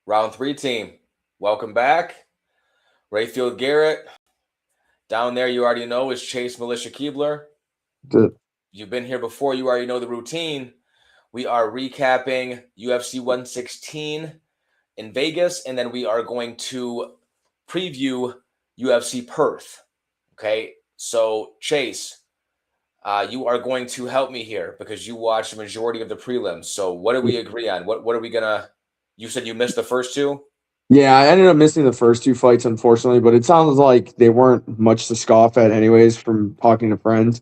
Round 3 team, welcome back. Rayfield Garrett. Down there, you already know, is Chase Militia Keebler. Good. You've been here before. You already know the routine. We are recapping UFC 116 in Vegas, and then we are going to preview UFC Perth. Okay, so Chase, you are going to help me here because you watched the majority of the prelims. So what do we agree on? What are we gonna? You said you missed the first two. Yeah, I ended up missing the first two fights, unfortunately, but it sounds like they weren't much to scoff at, anyways. From talking to friends,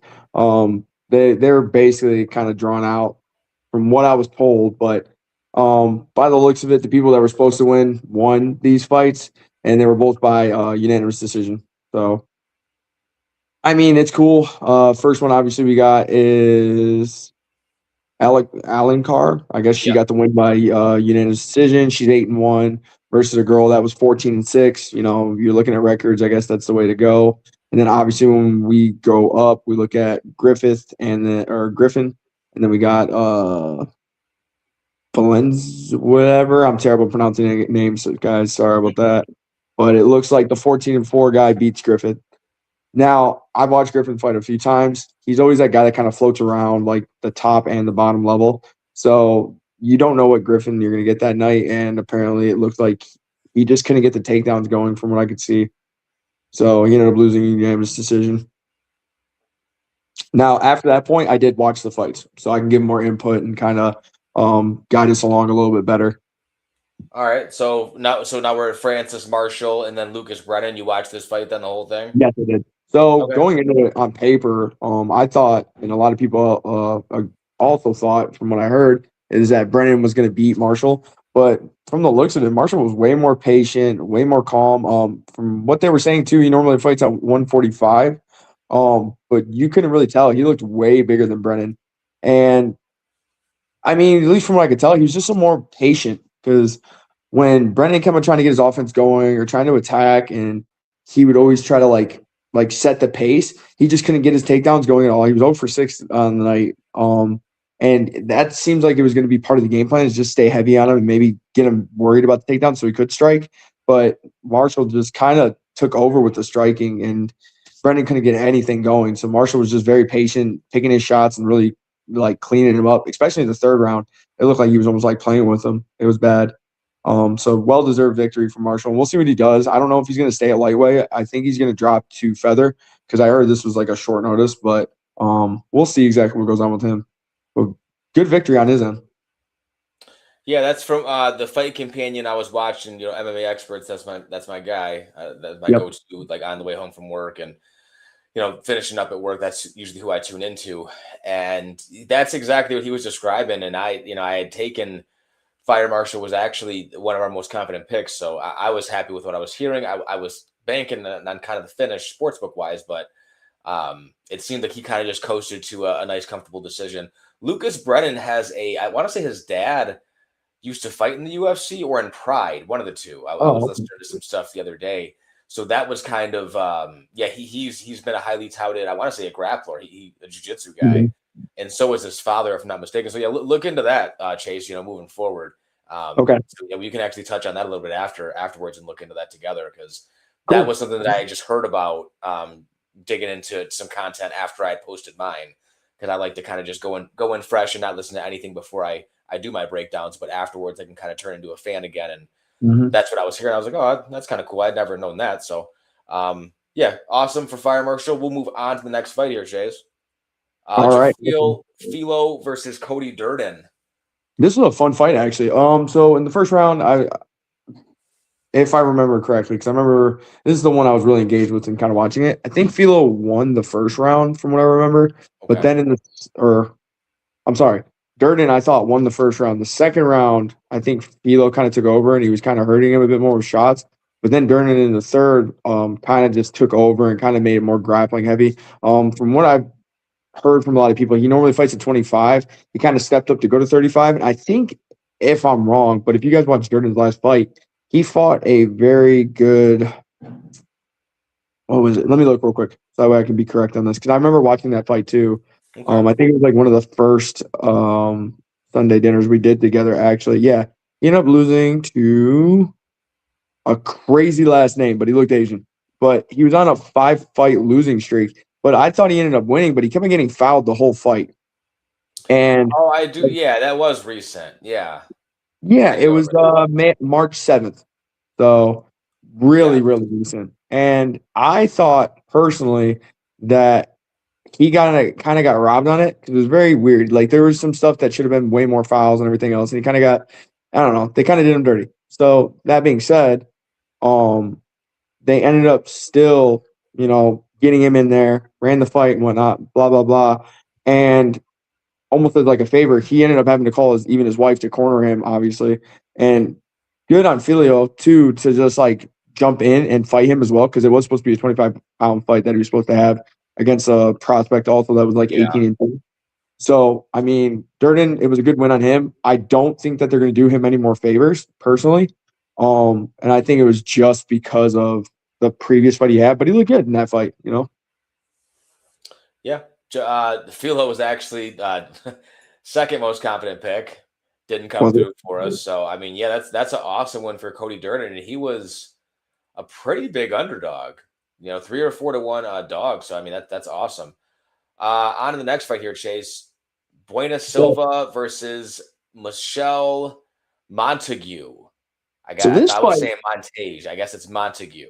they were basically kind of drawn out, from what I was told. But by the looks of it, the people that were supposed to won these fights, and they were both by unanimous decision. So, I mean, it's cool. First one, obviously, we got is Alencar. I guess she got the win by unanimous decision. She's 8-1 versus a girl that was 14-6. You know, you're looking at records. I guess that's the way to go. And then obviously when we go up, we look at Griffin, and then we got Valenz, whatever. I'm terrible pronouncing names, so guys. Sorry about that. But it looks like the 14-4 guy beats Griffin. Now, I've watched Griffin fight a few times. He's always that guy that kind of floats around like the top and the bottom level. So you don't know what Griffin you're going to get that night. And apparently it looked like he just couldn't get the takedowns going from what I could see. So he ended up losing a unanimous decision. Now, after that point, I did watch the fights. So I can give more input and kind of guide us along a little bit better. All right. So now we're at Francis Marshall and then Lucas Brennan. You watched this fight then, the whole thing? Yes, I did. So going into it on paper, I thought, and a lot of people also thought, from what I heard, is that Brennan was going to beat Marshall. But from the looks of it, Marshall was way more patient, way more calm. From what they were saying too, he normally fights at 145. But you couldn't really tell. He looked way bigger than Brennan. And I mean, at least from what I could tell, he was just a more patient, because when Brennan kept on trying to get his offense going or trying to attack, and he would always try to like set the pace, he just couldn't get his takedowns going at all. He was 0 for 6 on the night. And that seems like it was going to be part of the game plan, is just stay heavy on him and maybe get him worried about the takedown so he could strike. But Marshall just kind of took over with the striking, and Brennan couldn't get anything going. So Marshall was just very patient, picking his shots and really like cleaning him up, especially in the third round. It looked like he was almost like playing with him. It was bad. So well-deserved victory for Marshall. And we'll see what he does. I don't know if he's going to stay at lightweight. I think he's going to drop to feather, because I heard this was like a short notice. But we'll see exactly what goes on with him. But good victory on his end. Yeah, that's from the Fight Companion I was watching. You know, MMA Experts. That's my guy. That's my go-to. Like on the way home from work, and finishing up at work. That's usually who I tune into, and that's exactly what he was describing. And I had taken Fire Marshall was actually one of our most confident picks. So I was happy with what I was hearing. I was banking on kind of the finish sportsbook wise, but it seemed like he kind of just coasted to a nice, comfortable decision. Lucas Brennan has I want to say his dad used to fight in the UFC or in Pride, one of the two. I was listening to some stuff the other day. So that was kind of, he's been a highly touted, I want to say a grappler, a jiu-jitsu guy. Mm-hmm. And so is his father, if I'm not mistaken. So, look into that, Chase, moving forward. Okay. So, we can actually touch on that a little bit afterwards and look into that together, because that was something that I just heard about, digging into some content after I had posted mine, because I like to kind of just go in fresh and not listen to anything before I do my breakdowns. But afterwards, I can kind of turn into a fan again. And that's what I was hearing. I was like, oh, that's kind of cool. I'd never known that. So, awesome for Fire Marshall. We'll move on to the next fight here, Chase. All right. Philo versus Cody Durden. This was a fun fight, actually. So in the first round, if I remember correctly, because I remember this is the one I was really engaged with and kind of watching it. I think Philo won the first round from what I remember. Okay. But then Durden, I thought, won the first round. The second round, I think Philo kind of took over, and he was kind of hurting him a bit more with shots. But then Durden in the third kind of just took over and kind of made it more grappling heavy. From what I've heard from a lot of people, he normally fights at 25. He kind of stepped up to go to 35. And I think, if I'm wrong, but if you guys watched Durden's last fight, he fought a very good – what was it? Let me look real quick so that way I can be correct on this, because I remember watching that fight too. Okay. I think it was like one of the first Sunday dinners we did together, actually. Yeah, He ended up losing to a crazy last name, but he looked Asian. But he was on a 5-fight losing streak. But I thought he ended up winning, but he kept on getting fouled the whole fight. And I do. Yeah, that was recent. Yeah. yeah, it was March 7th. So really, really recent. And I thought personally that he kind of got robbed on it because it was very weird. Like there was some stuff that should have been way more fouls and everything else, and he kind of got, I don't know, they kind of did him dirty. So that being said, they ended up still, getting him in there, ran the fight and whatnot, blah blah blah, and almost as like a favor, he ended up having to call even his wife to corner him, obviously, and good on Filio too to just like jump in and fight him as well because it was supposed to be a 25-pound fight that he was supposed to have against a prospect also that was like 18 and 20. So I mean, Durden, it was a good win on him. I don't think that they're going to do him any more favors personally, and I think it was just because of the previous fight he had, but he looked good in that fight, Yeah, Filo was actually second most confident pick. Didn't come through for us. So I mean, yeah, that's an awesome win for Cody Durden, and he was a pretty big underdog. 3 or 4 to 1 dog. So I mean, that's awesome. On to the next fight here, Chase. Buena Silva versus Michelle Montague. I was saying Montage. I guess it's Montague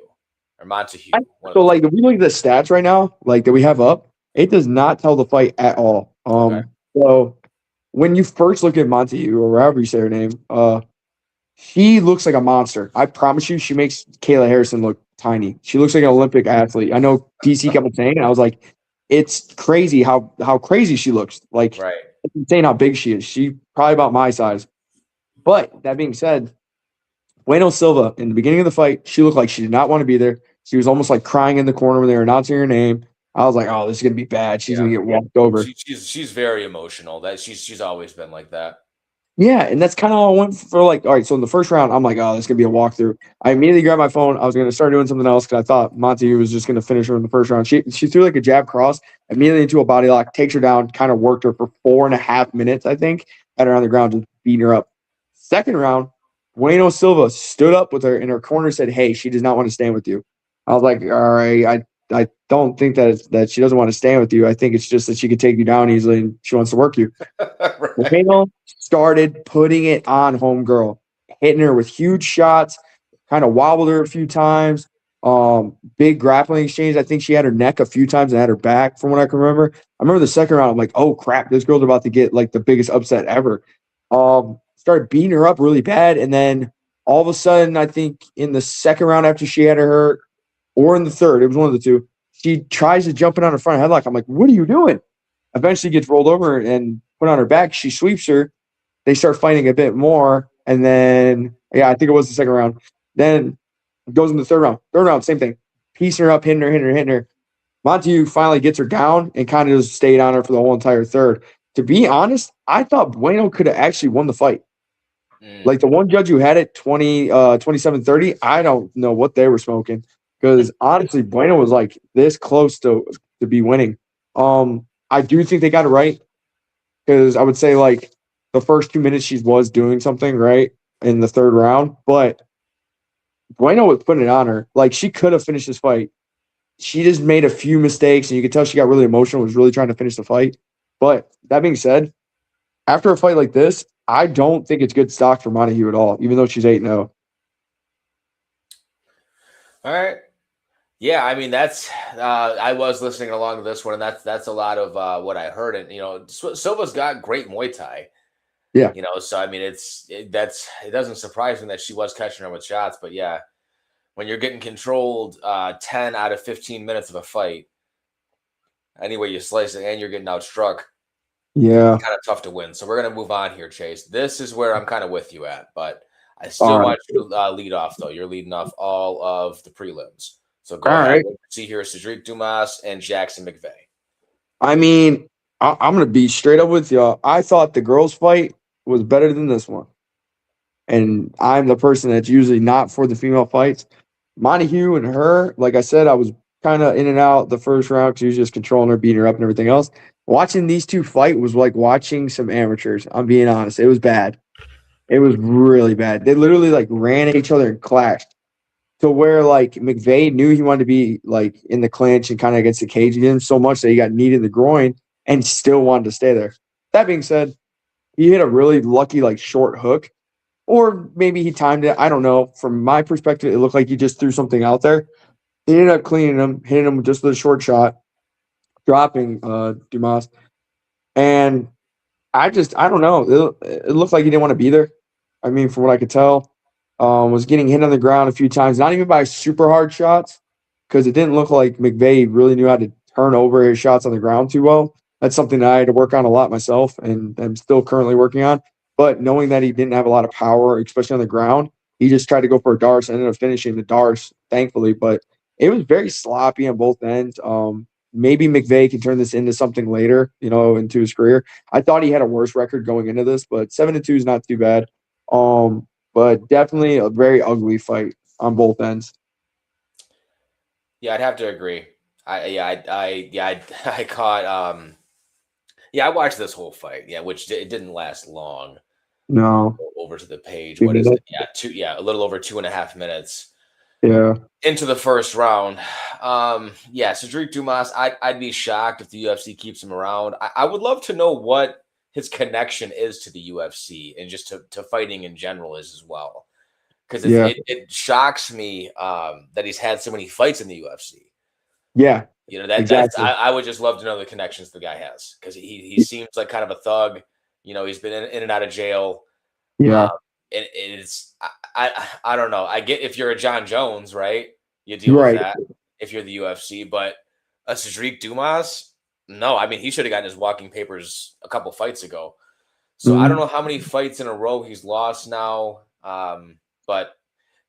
or Montague. So like, if we look at the stats right now, like that we have up, it does not tell the fight at all. So when you first look at Montague or however you say her name, she looks like a monster. I promise you, she makes Kayla Harrison look tiny. She looks like an Olympic athlete. I know DC kept saying, and I was like, it's crazy how crazy she looks. Like, it's insane how big she is. She probably about my size. But that being said, Bueno Silva, in the beginning of the fight, she looked like she did not want to be there. She was almost like crying in the corner when they were announcing her name. I was like, oh, this is going to be bad. She's going to get walked over. She's very emotional. She's always been like that. Yeah, and that's kind of all I went for. Like, all right, so in the first round, I'm like, oh, this is going to be a walkthrough. I immediately grabbed my phone. I was going to start doing something else because I thought Montague was just going to finish her in the first round. She threw like a jab cross, immediately into a body lock, takes her down, kind of worked her for 4.5 minutes, I think, had her on the ground, just beating her up. Second round, Bueno Silva stood up with her in her corner, said, hey, she does not want to stand with you. I was like, all right, I don't think that she doesn't want to stand with you. I think it's just that she could take you down easily and she wants to work you. Bueno started putting it on homegirl, hitting her with huge shots, kind of wobbled her a few times. Big grappling exchange. I think she had her neck a few times and had her back from what I can remember. I remember the second round, I'm like, oh crap, this girl's about to get like the biggest upset ever. Started beating her up really bad. And then all of a sudden, I think in the second round after she had her hurt, or in the third, it was one of the two, she tries to jump in on her front headlock. I'm like, what are you doing? Eventually gets rolled over and put on her back. She sweeps her. They start fighting a bit more. And then, I think it was the second round. Then goes in the third round. Third round, same thing. Piecing her up, hitting her. Montague finally gets her down and kind of just stayed on her for the whole entire third. To be honest, I thought Bueno could have actually won the fight. Like the one judge who had it 27-30, I don't know what they were smoking. Because honestly, Bueno was like this close to be winning. I do think they got it right. Because I would say like the first 2 minutes she was doing something right in the third round. But Bueno was putting it on her. Like she could have finished this fight. She just made a few mistakes, and you could tell she got really emotional, was really trying to finish the fight. But that being said, after a fight like this, I don't think it's good stock for Montague at all, even though she's 8-0. All right. Yeah, I mean that's I was listening along to this one, and that's a lot of what I heard. And Silva's got great Muay Thai. Yeah. So I mean it doesn't surprise me that she was catching her with shots, but yeah, when you're getting controlled 10 out of 15 minutes of a fight, any way you slice it, and you're getting outstruck, yeah, kind of tough to win. So we're gonna move on here, Chase. This is where I'm kind of with you at, but I still want you to lead off though. You're leading off all of the prelims. So go ahead. Right. See here, Cedric Dumas and Jackson McVeigh. I mean, I'm going to be straight up with y'all. I thought the girls' fight was better than this one. And I'm the person that's usually not for the female fights. Montague and her, like I said, I was kind of in and out the first round because he was just controlling her, beating her up and everything else. Watching these two fight was like watching some amateurs. I'm being honest. It was bad. It was really bad. They literally like ran at each other and clashed to where like McVay knew he wanted to be like in the clinch and kind of against the cage again so much that he got kneed in the groin and still wanted to stay there. That being said, he hit a really lucky like short hook, or maybe he timed it. I don't know. From my perspective, it looked like he just threw something out there. He ended up cleaning him, hitting him just with a short shot, dropping Dumas. And I don't know. It looked like he didn't want to be there. I mean, from what I could tell, was getting hit on the ground a few times, not even by super hard shots, because it didn't look like McVay really knew how to turn over his shots on the ground too well. That's something that I had to work on a lot myself, and I'm still currently working on. But knowing that he didn't have a lot of power, especially on the ground, he just tried to go for a darts and ended up finishing the darts, thankfully. But it was very sloppy on both ends. Maybe McVay can turn this into something later, into his career. I thought he had a worse record going into this, but 7-2 is not too bad. But definitely a very ugly fight on both ends. Yeah, I'd have to agree. I caught. I watched this whole fight. Yeah, which it didn't last long. No. Over to the page. What is it? Yeah, a little over 2.5 minutes. Yeah. Into the first round. Cedric Dumas, I'd be shocked if the UFC keeps him around. I would love to know what his connection is to the UFC and just to fighting in general is as well. Because it shocks me that he's had so many fights in the UFC. Yeah. Exactly. I would just love to know the connections the guy has, because he seems like kind of a thug. He's been in and out of jail. Yeah. And it's I don't know. I get if you're a John Jones, right? You deal with that if you're the UFC, but a Cedric Dumas, no. I mean, he should have gotten his walking papers a couple fights ago. So I don't know how many fights in a row he's lost now. But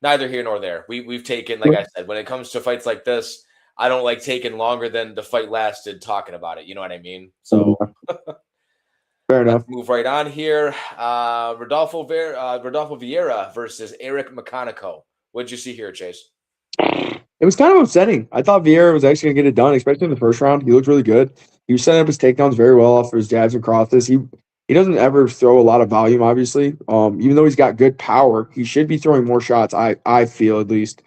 neither here nor there. We've taken, like I said, when it comes to fights like this, I don't like taking longer than the fight lasted talking about it. You know what I mean? So fair enough. Let's move right on here. Rodolfo Vieira versus Eric McConaughey. What did you see here, Chase? It was kind of upsetting. I thought Vieira was actually going to get it done, especially in the first round. He looked really good. He was setting up his takedowns very well off his jabs and crosses. He doesn't ever throw a lot of volume, obviously. Even though he's got good power, he should be throwing more shots, I feel at least.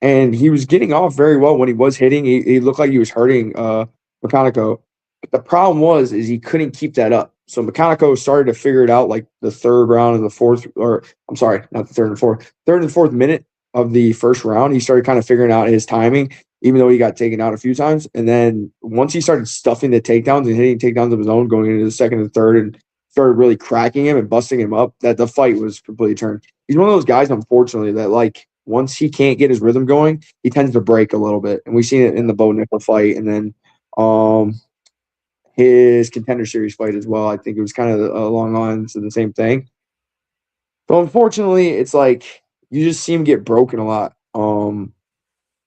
And he was getting off very well when he was hitting. He looked like he was hurting McConaughey. But the problem is he couldn't keep that up. So McConaughey started to figure it out like the third round and the fourth, or I'm sorry, not the third and fourth minute of the first round. He started kind of figuring out his timing, even though he got taken out a few times. And then once he started stuffing the takedowns and hitting takedowns of his own going into the second and third and started really cracking him and busting him up, that the fight was completely turned. He's one of those guys, unfortunately, that like once he can't get his rhythm going, he tends to break a little bit. And we've seen it in the Bo Nickel fight. And then his Contender Series fight as well. I think it was kind of along the lines of the same thing. But unfortunately, it's like you just see him get broken a lot.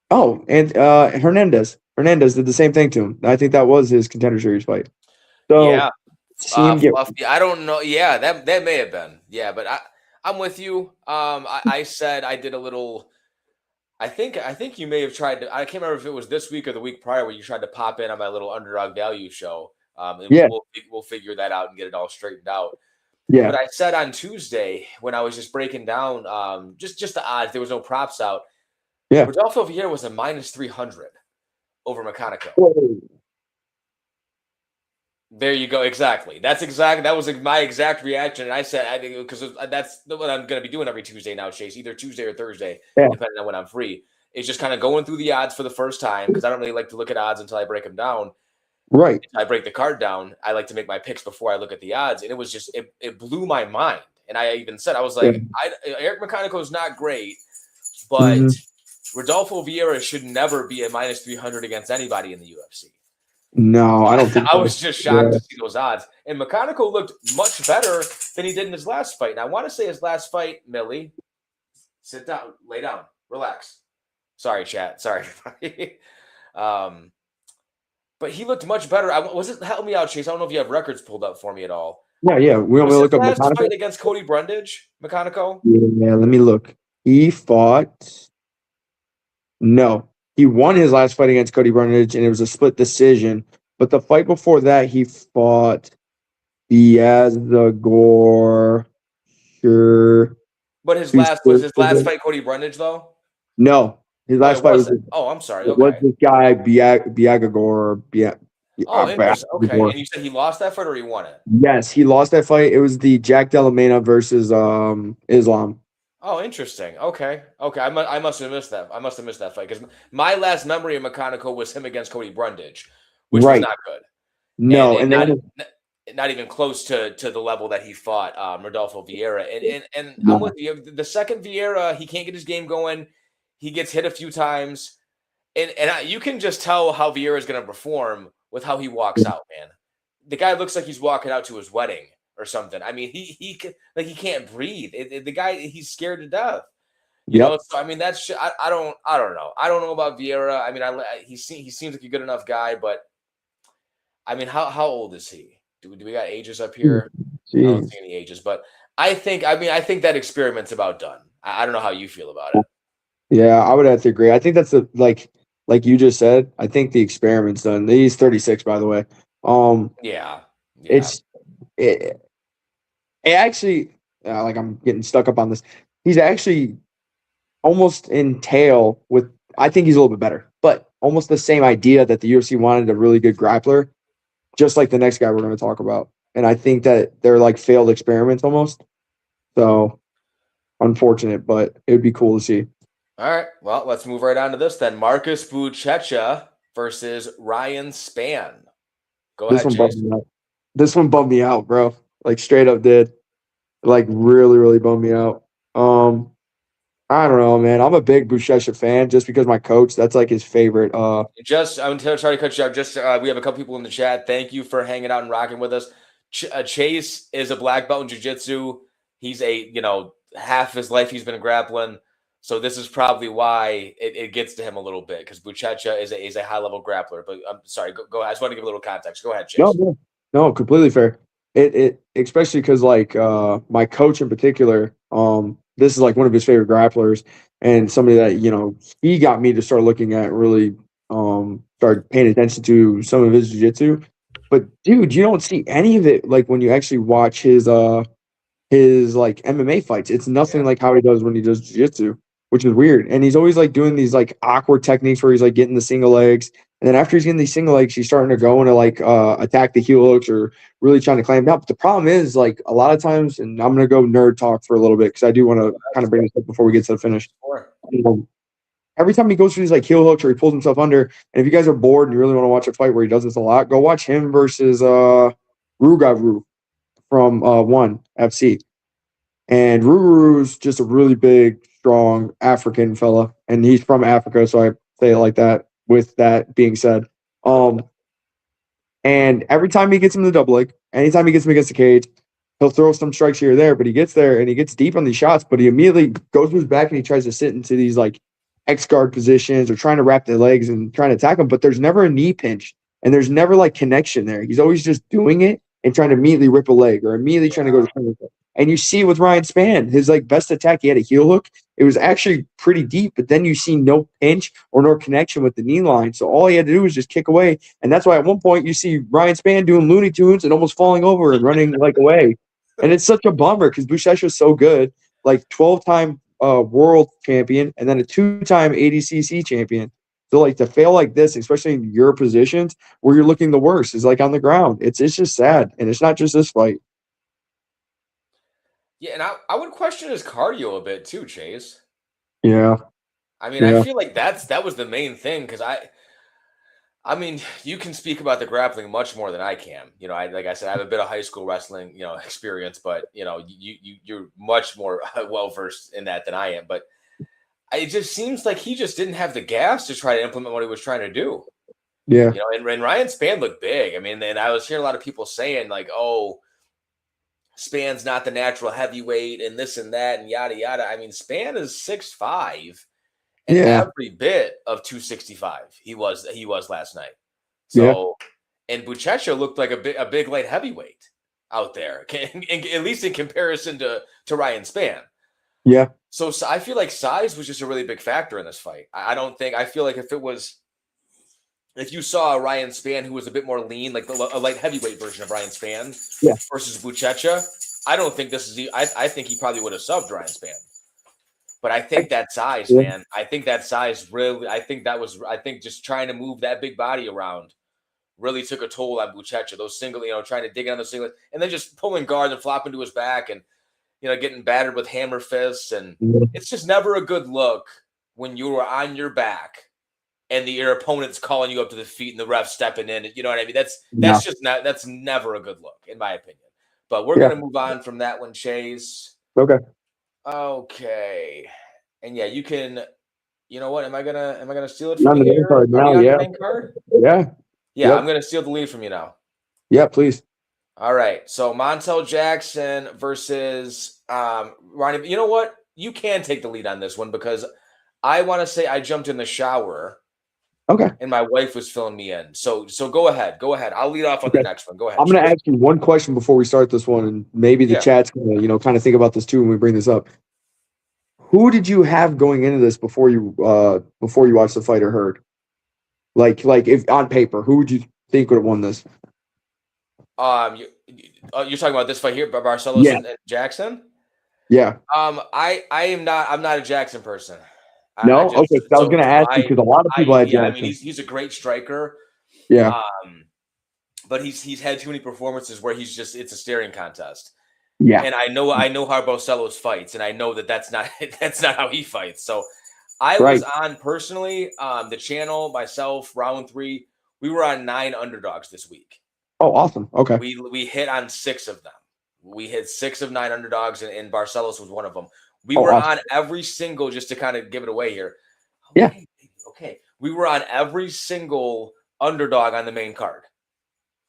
Hernandez. Hernandez did the same thing to him. I think that was his Contender Series fight. So yeah, I don't know. Yeah, that may have been. Yeah, but I'm with you. I said I did a little. I think you may have tried to. I can't remember if it was this week or the week prior where you tried to pop in on my little underdog value show. We'll figure that out and get it all straightened out. Yeah. But I said on Tuesday when I was just breaking down just the odds, there was no props out. Yeah. Rodolfo Vieira was a -300 over McConaughey. Whoa. There you go. Exactly. That was my exact reaction. And I said, because that's what I'm going to be doing every Tuesday now, Chase, either Tuesday or Thursday, depending on when I'm free. It's just kind of going through the odds for the first time, because I don't really like to look at odds until I break them down. Right. If I break the card down, I like to make my picks before I look at the odds. And it was just, it blew my mind. And I even said, I was like, Eric McConaughey is not great, but Rodolfo Vieira should never be a -300 against anybody in the UFC. No, I don't think I was just shocked to see those odds. And McConaughey looked much better than he did in his last fight. And I want to say his last fight, Millie, sit down, lay down, relax. Sorry, chat. Sorry, everybody. But he looked much better. Help me out, Chase. I don't know if you have records pulled up for me at all. Yeah. We want to look up his last fight against Cody Brundage, McConaughey? Yeah, let me look. He fought. No. He won his last fight against Cody Brundage, and it was a split decision. But the fight before that, he fought Diaz the Gore. sure. But his last fight Cody Brundage though? No, his last fight was. Oh, I'm sorry. It was Okay. this guy Biagagor. Oh, interesting. Okay, and you said he lost that fight or he won it? Yes, he lost that fight. It was the Jack Della Mena versus Islam. Oh, interesting. Okay. I must have missed that. I must have missed that fight because my last memory of McConaughey was him against Cody Brundage, which was not good. No, and not even close to the level that he fought Rodolfo Vieira. And no. I'm with you. The second Vieira, he can't get his game going. He gets hit a few times, and you can just tell how Vieira is going to perform with how he walks out. Man, the guy looks like he's walking out to his wedding or something. I mean, he can't breathe. The guy, he's scared to death. You know, so I mean, that's I don't know. I don't know about Vieira. I mean, he seems like a good enough guy, but I mean, how old is he? Do we got ages up here? I don't see any ages, but I think that experiment's about done. I don't know how you feel about it. Yeah, I would have to agree. I think that's like you just said. I think the experiment's done. He's 36, by the way. It actually like I'm getting stuck up on this. He's actually almost in tail with. I think he's a little bit better, but almost the same idea that the UFC wanted a really good grappler, just like the next guy we're going to talk about. And I think that they're like failed experiments almost. So unfortunate, but it would be cool to see. All right. Well, let's move right on to this then. Marcus Buchecha versus Ryan Spann. Go ahead, Jason. This one bummed me out, bro. Like straight up did. Like really, really bummed me out. I don't know, man. I'm a big Buchecha fan just because my coach, that's like his favorite. I'm going to try to cut you off. We have a couple people in the chat. Thank you for hanging out and rocking with us. Chase is a black belt in jiu-jitsu. He's half his life he's been grappling. So this is probably why it gets to him a little bit because Buchecha is a high-level grappler. But I'm sorry, go ahead. I just want to give a little context. Go ahead, Chase. No, completely fair. It especially because like my coach in particular, this is like one of his favorite grapplers and somebody that he got me to start looking at really start paying attention to some of his jiu-jitsu. But dude, you don't see any of it like when you actually watch his like MMA fights. It's nothing like how he does when he does jiu-jitsu, which is weird. And he's always like doing these like awkward techniques where he's like getting the single legs. And then after he's getting these single legs, he's starting to go into like attack the heel hooks or really trying to climb down. But the problem is like a lot of times, and I'm going to go nerd talk for a little bit because I do want to kind of bring this up before we get to the finish. Every time he goes through these like heel hooks or he pulls himself under, and if you guys are bored and you really want to watch a fight where he does this a lot, go watch him versus Rugaru from ONE FC. And Rugaru's just a really big, strong African fella, and he's from Africa, so I say it like that. With that being said, and every time he gets him the double leg, anytime he gets him against the cage, he'll throw some strikes here or there, but he gets there and he gets deep on these shots, but he immediately goes to his back and he tries to sit into these like X guard positions or trying to wrap the legs and trying to attack him, but there's never a knee pinch and there's never like connection there. He's always just doing it and trying to immediately rip a leg or immediately trying to go to. And you see with Ryan Spann, his like best attack, he had a heel hook. It was actually pretty deep, but then you see no pinch or no connection with the knee line. So all he had to do was just kick away. And that's why at one point you see Ryan Spann doing Looney Tunes and almost falling over and running like away. And it's such a bummer because Buchecha is so good, like 12-time world champion and then a 2-time ADCC champion. So like to fail like this, especially in your positions where you're looking the worst, is like on the ground. It's just sad, and it's not just this fight. Yeah, and I would question his cardio a bit too, Chase. Yeah. I mean, I feel like that was the main thing because I mean, you can speak about the grappling much more than I can. Like I said, I have a bit of high school wrestling, experience, but you're much more well versed in that than I am. But it just seems like he just didn't have the gas to try to implement what he was trying to do. Yeah. And Ryan Spann looked big. I mean, and I was hearing a lot of people saying like, "Oh, Spann's not the natural heavyweight and this and that and yada yada." I mean, Spann is 6'5". And every bit of 265 he was last night. So, and Buchecha looked like a big light heavyweight out there, at least in comparison to Ryan Spann. Yeah. So I feel like size was just a really big factor in this fight. I feel like if you saw a Ryan Spann who was a bit more lean, like a light heavyweight version of Ryan Spann versus Buchecha, I don't think this is. I think he probably would have subbed Ryan Spann. But I think that size, Yeah. man. I think that size really. I think just trying to move that big body around really took a toll on Buchecha. Those single, trying to dig on those single, and then just pulling guard and flopping to his back, and getting battered with hammer fists, and it's just never a good look when you are on your back and your opponent's calling you up to the feet and the ref stepping in. You know what I mean? That's never a good look, in my opinion. But we're gonna move on from that one, Chase. Okay. Okay. And yeah, you can. You know what? Am I gonna steal it You're from on the you main here? card now, Are we on yeah. the main card? Yeah. Yeah, Yep. I'm gonna steal the lead from you now. Yeah, please. All right. So Montel Jackson versus Ronnie. You know what? You can take the lead on this one because I want to say I jumped in the shower. Okay. And my wife was filling me in. So go ahead. Go ahead. I'll lead off on the next one. Go ahead. I'm going to ask you one question before we start this one, and maybe the chat's going to, kind of think about this too when we bring this up. Who did you have going into this before you watched the fight or heard? Like if on paper, who would you think would have won this? You're talking about this fight here, Barcelos and Jackson? Yeah. I'm not a Jackson person. No? Okay. I was going to ask you because a lot of people had Jackson. I mean, he's a great striker. Yeah. But he's had too many performances where it's a staring contest. Yeah. And I know how Barcelos fights, and I know that's not how he fights. So I was on personally, the channel, myself, Round 3, we were on 9 underdogs this week. Oh, awesome. Okay. We hit on 6 of them. We hit 6 of 9 underdogs, and Barcelos was one of them. We were on every single, just to kind of give it away here. Okay. We were on every single underdog on the main card.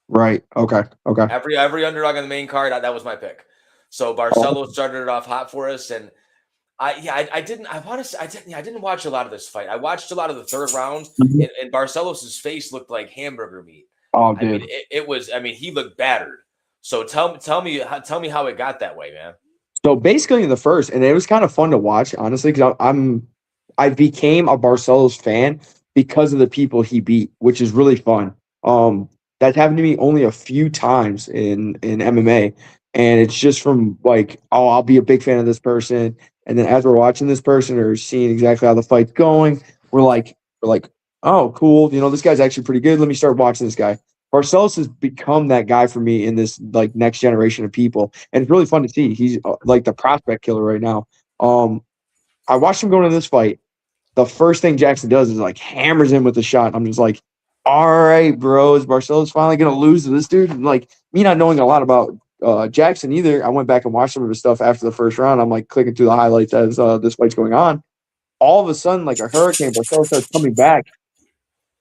Right. Okay. Every underdog on the main card, that was my pick. So Barcelos started it off hot for us, and I didn't watch a lot of this fight. I watched a lot of the third round, and Barcelos' face looked like hamburger meat. Oh, dude. I mean, it was. I mean, he looked battered. So tell me how it got that way, man. So basically in the first, and it was kind of fun to watch, honestly, because I became a Barcelos fan because of the people he beat, which is really fun. That happened to me only a few times in MMA, and it's just from like, oh, I'll be a big fan of this person, and then as we're watching this person or seeing exactly how the fight's going, we're like, oh, cool, this guy's actually pretty good. Let me start watching this guy. Barcelos has become that guy for me in this like next generation of people, and it's really fun to see. He's like the prospect killer right now. I watched him going into this fight. The first thing Jackson does is like hammers him with a shot. I'm just like, all right, bro, is Barcelos finally gonna lose to this dude? And like me not knowing a lot about Jackson either, I went back and watched some of his stuff after the first round. I'm like clicking through the highlights as this fight's going on. All of a sudden, like a hurricane, Barcelos starts coming back.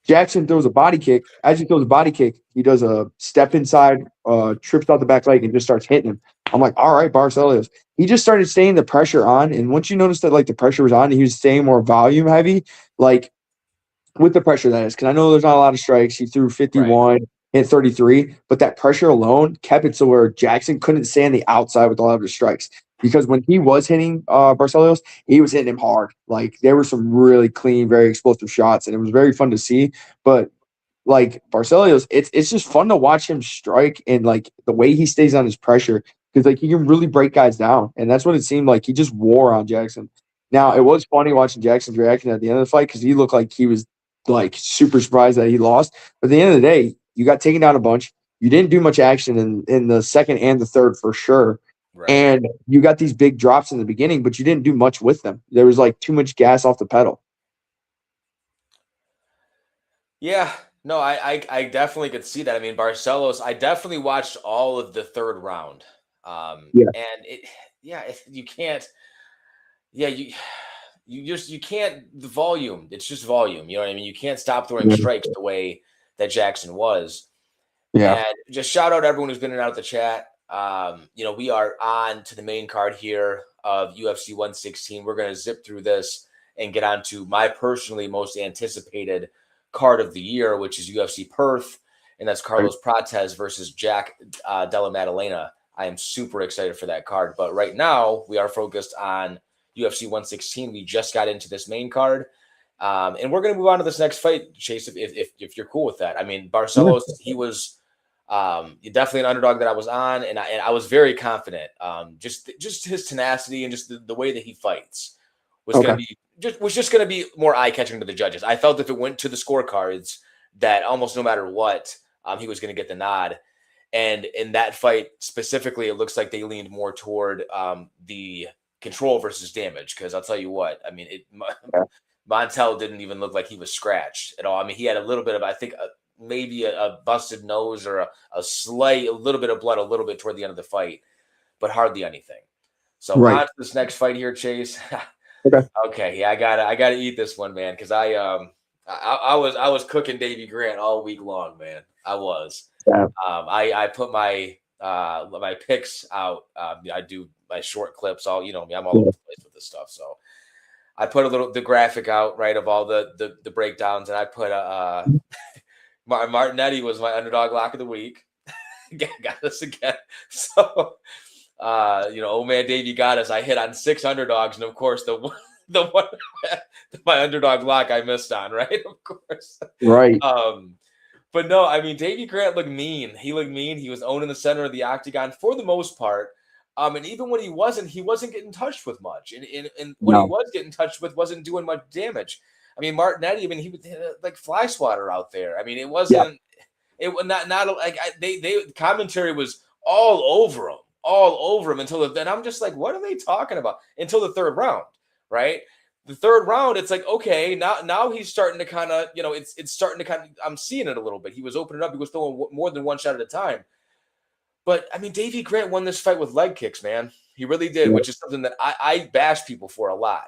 Jackson throws a body kick. As he throws a body kick, he does a step inside, trips out the back leg, and just starts hitting him. I'm like, all right, Barcelos. He just started staying the pressure on, and once you notice that like the pressure was on, he was staying more volume heavy, like with the pressure that is. Because I know there's not a lot of strikes. He threw 51, hit 33, but that pressure alone kept it so where Jackson couldn't stay on the outside with a lot of his strikes. Because when he was hitting Barcelos, he was hitting him hard. Like there were some really clean, very explosive shots, and it was very fun to see. But like Barcelos, it's just fun to watch him strike and like the way he stays on his pressure because like he can really break guys down, and that's what it seemed like. He just wore on Jackson. Now it was funny watching Jackson's reaction at the end of the fight because he looked like he was like super surprised that he lost. But at the end of the day, you got taken down a bunch. You didn't do much action in the second and the third for sure. Right. And you got these big drops in the beginning, but you didn't do much with them. There was like too much gas off the pedal. Yeah, no, I definitely could see that. I mean, Barcelos, I definitely watched all of the third round. And you can't, you can't, the volume, it's just volume. You know what I mean? You can't stop throwing strikes the way that Jackson was. Yeah. And just shout out everyone who's been in and out of the chat. We are on to the main card here of UFC 116. We're going to zip through this and get on to my personally most anticipated card of the year, which is UFC Perth, and that's Carlos Prates versus Jack Della Maddalena. I am super excited for that card, but right now we are focused on UFC 116. We just got into this main card, and we're going to move on to this next fight, Chase, if you're cool with that. I mean, Barcelos, he was Definitely an underdog that I was on, and I was very confident. Just his tenacity and just the way that he fights was going to be just going to be more eye catching to the judges. I felt if it went to the scorecards, that almost no matter what, he was going to get the nod. And in that fight specifically, it looks like they leaned more toward the control versus damage. Because I'll tell you what, I mean, Montel didn't even look like he was scratched at all. I mean, he had a little bit of, I think, maybe a busted nose or a little bit of blood, a little bit toward the end of the fight, but hardly anything. So on to this next fight here, Chase. Okay, yeah, I gotta eat this one, man, because I was cooking Davey Grant all week long, man. I was. Yeah. I put my picks out. I do my short clips. All you know me. I'm all over the place with this stuff. So I put the graphic out, right, of all the breakdowns, and I put Martinetti was my underdog lock of the week. Got us again. So old man Davey got us. I hit on 6 underdogs, and of course the one my underdog lock I missed on, right? Of course. Right. But no, I mean, Davey Grant looked mean. He looked mean. He was owning the center of the octagon for the most part. And even when he wasn't getting touched with much. And when he was getting touched with, wasn't doing much damage. I mean, Martinetti, I mean, he was like fly swatter out there. I mean, it wasn't, it was not like they commentary was all over him until then. I'm just like, what are they talking about? Until the third round, right? The third round, it's like, okay, now he's starting to kind of, it's starting to kind of, I'm seeing it a little bit. He was opening up. He was throwing more than one shot at a time. But, I mean, Davey Grant won this fight with leg kicks, man. He really did, which is something that I bash people for a lot.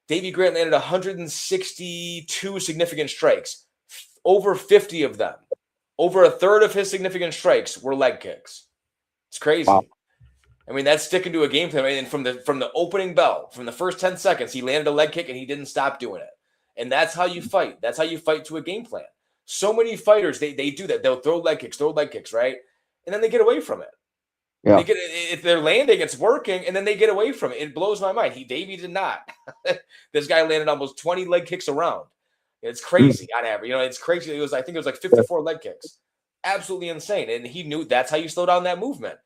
Davey Grant landed 162 significant strikes. Over 50 of them, over a third of his significant strikes were leg kicks. It's crazy. Wow. I mean, that's sticking to a game plan. And from the opening bell, from the first 10 seconds, he landed a leg kick and he didn't stop doing it. And that's how you fight. That's how you fight to a game plan. So many fighters, they do that. They'll throw leg kicks, right? And then they get away from it. Yeah. If they're landing, it's working, and then they get away from it. It blows my mind. Davey did not. This guy landed almost 20 leg kicks around. It's crazy on average. It's crazy. I think it was like 54 leg kicks. Absolutely insane. And he knew that's how you slow down that movement.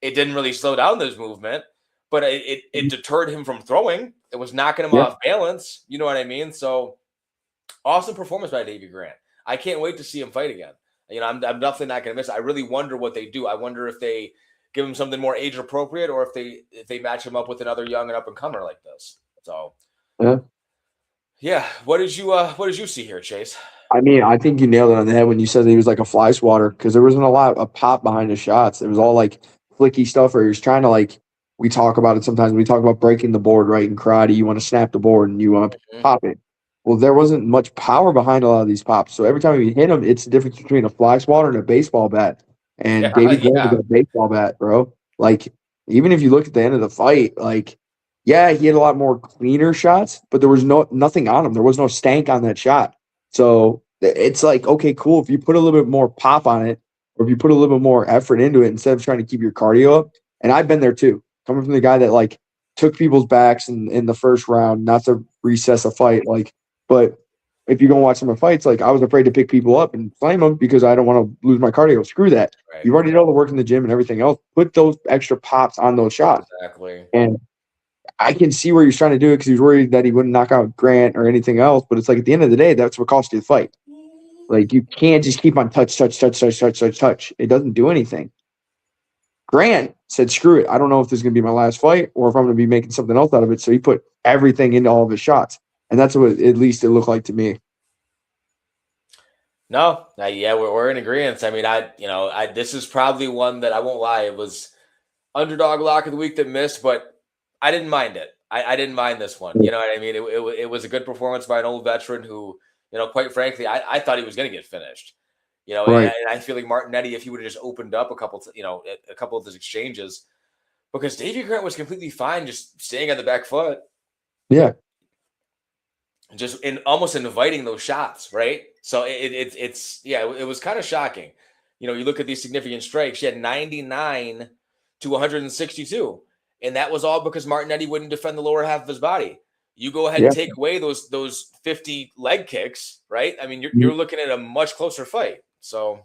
It didn't really slow down this movement, but it deterred him from throwing. It was knocking him off balance. You know what I mean? So awesome performance by Davey Grant. I can't wait to see him fight again. I'm definitely not going to miss it. I really wonder what they do. I wonder if they give him something more age appropriate, or if they match him up with another young and up and comer like this. So, yeah. What did you see here, Chase? I mean, I think you nailed it on the head when you said he was like a fly swatter, because there wasn't a lot of pop behind his shots. It was all like flicky stuff where he was trying to we talk about it sometimes. We talk about breaking the board, right? In karate, you want to snap the board and you want to pop it. Well, there wasn't much power behind a lot of these pops. So every time you hit him, it's the difference between a fly swatter and a baseball bat. And Davey Grant with a baseball bat, bro. Even if you look at the end of the fight, he had a lot more cleaner shots, but there was nothing on him. There was no stank on that shot. So it's like, okay, cool. If you put a little bit more pop on it, or if you put a little bit more effort into it instead of trying to keep your cardio up. And I've been there too, coming from the guy that took people's backs in the first round, not to recess a fight. But if you go watch some of the fights, I was afraid to pick people up and flame them because I don't want to lose my cardio. Screw that. Right. You've already done the work in the gym and everything else. Put those extra pops on those shots. Exactly. And I can see where he's trying to do it because he was worried that he wouldn't knock out Grant or anything else. But it's at the end of the day, that's what cost you the fight. You can't just keep on touch. It doesn't do anything. Grant said, screw it. I don't know if this is going to be my last fight or if I'm going to be making something else out of it. So he put everything into all of his shots. And that's what at least it looked like to me. No, we're in agreement. I mean, this is probably one that I won't lie. It was underdog lock of the week that missed, but I didn't mind it. I didn't mind this one. You know what I mean? It was a good performance by an old veteran who, quite frankly, I thought he was going to get finished. Right. And I feel like Martinetti, if he would have just opened up a couple of his exchanges, because Davey Grant was completely fine just staying on the back foot. Yeah. Just almost inviting those shots, right? So it was kind of shocking. You look at these significant strikes. She had 99 to 162, and that was all because Martinetti wouldn't defend the lower half of his body. You go ahead and take away those 50 leg kicks, right? I mean, you're looking at a much closer fight. So,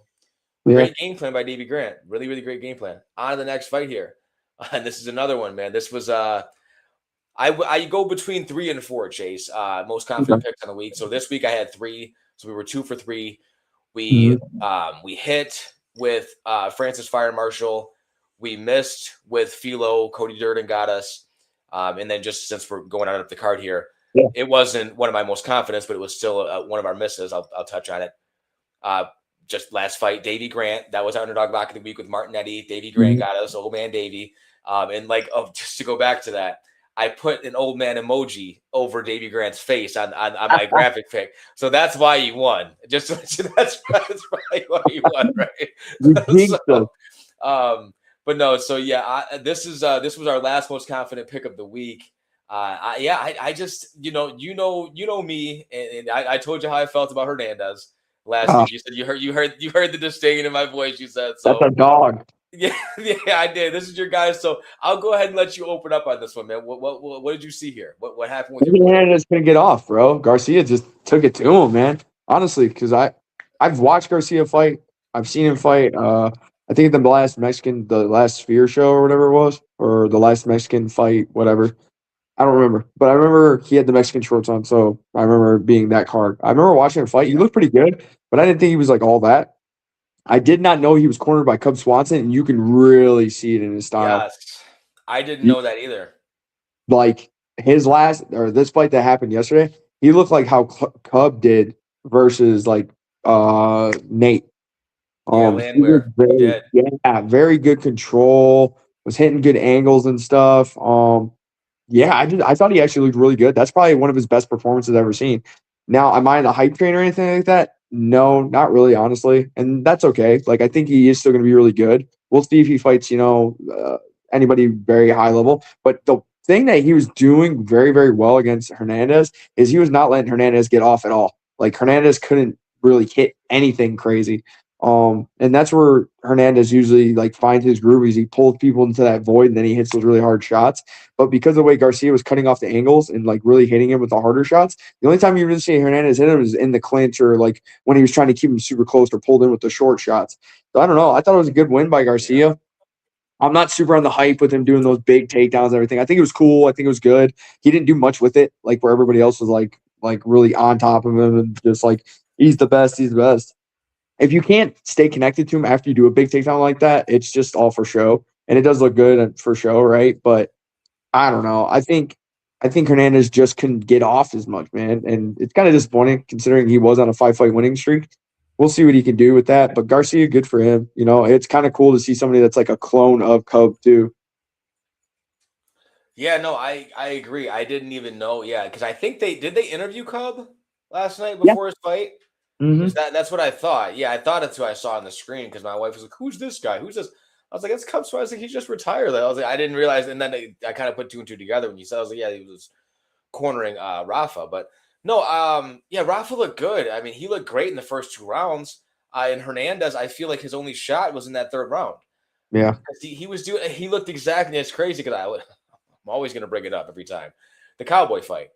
Yeah. Great game plan by Davey Grant. Really, really great game plan. On to the next fight here. And this is another one, man. This was I go between 3 and 4, Chase. Most confident Okay. picks on the week. So this week I had 3. So we were 2 for 3. We Mhm. we hit with Francis Fire Marshall. We missed with Philo. Cody Durden got us. And then just since we're going on up the card here, Yeah. it wasn't one of my most confidence, but it was still one of our misses. I'll touch on it. Just last fight, Davey Grant. That was our underdog lock of the week with Martinetti. Davey Grant Mhm. got us, old man Davey. And like, just to go back to that, I put an old man emoji over Davey Grant's face on my graphic pick. So that's why you won. Just that's probably why you won, right? You so, jinxed us. but no, so yeah, this was our last most confident pick of the week. I just you know me, and I told you how I felt about Hernandez last Ah, week. You said you heard the disdain in my voice. You said that's so. a dog. Yeah, I did. This is your guy, so I'll go ahead and let you open up on this one, man. What did you see here? What happened with your boy? Hernandez couldn't get off, bro. Garcia just took it to him, man. Honestly, because I've watched Garcia fight. I've seen him fight. I think the last Sphere show or whatever it was, or the last Mexican fight, whatever. I don't remember, but I remember he had the Mexican shorts on, so I remember being that card. I remember watching him fight. He looked pretty good, but I didn't think he was like all that. I did not know he was cornered by Cub Swanson, and you can really see it in his style. Yes, I didn't You, know that either. like his last or this fight that happened yesterday, he looked like how Cub did versus like Nate. Yeah, He was Landwehr, he very did. very good control, was hitting good angles and stuff. Yeah, I thought he actually looked really good. That's probably one of his best performances I've ever seen. Now, am I in a hype train or anything like that? No, not really, honestly, and that's okay. Like I think he is still going to be really good. We'll see if he fights, anybody very high level. But the thing that he was doing very, very well against Hernandez is he was not letting Hernandez get off at all. Like Hernandez couldn't really hit anything crazy. And that's where Hernandez usually like finds his groove. Is he pulls people into that void and then he hits those really hard shots. But because of the way Garcia was cutting off the angles and like really hitting him with the harder shots, the only time you really see Hernandez hit him is in the clinch or like when he was trying to keep him super close or pulled in with the short shots. So I don't know. I thought it was a good win by Yeah. Garcia. I'm not super on the hype with him doing those big takedowns and everything. I think it was cool. I think it was good. He didn't do much with it, like where everybody else was like really on top of him and just like he's the best, he's the best. If you can't stay connected to him after you do a big takedown like that, it's just all for show. And it does look good for show, right? But I don't know. I think Hernandez just couldn't get off as much, man. And it's kind of disappointing considering he was on a 5-fight winning streak. We'll see what he can do with that. But Garcia, good for him. It's kind of cool to see somebody that's like a clone of Cub too. Yeah, no, I agree. I didn't even know. Yeah, because I think they interview Cub last night Yeah. before his fight. Mm-hmm. Is that's what I thought? Yeah, I thought it's who I saw on the screen because my wife was like, "Who's this guy? Who's this?" I was like, "It's Cub." So I was like, "He's just retired." Like, I was like, I didn't realize, and then I kind of put 2 and 2 together when you said. I was like, "Yeah, he was cornering Rafa," but no, yeah, Rafa looked good. I mean, he looked great in the first 2 rounds. And Hernandez, I feel like his only shot was in that 3rd round. Yeah. He was doing. He looked exactly. It's crazy because I'm always going to bring it up every time. The Cowboy fight.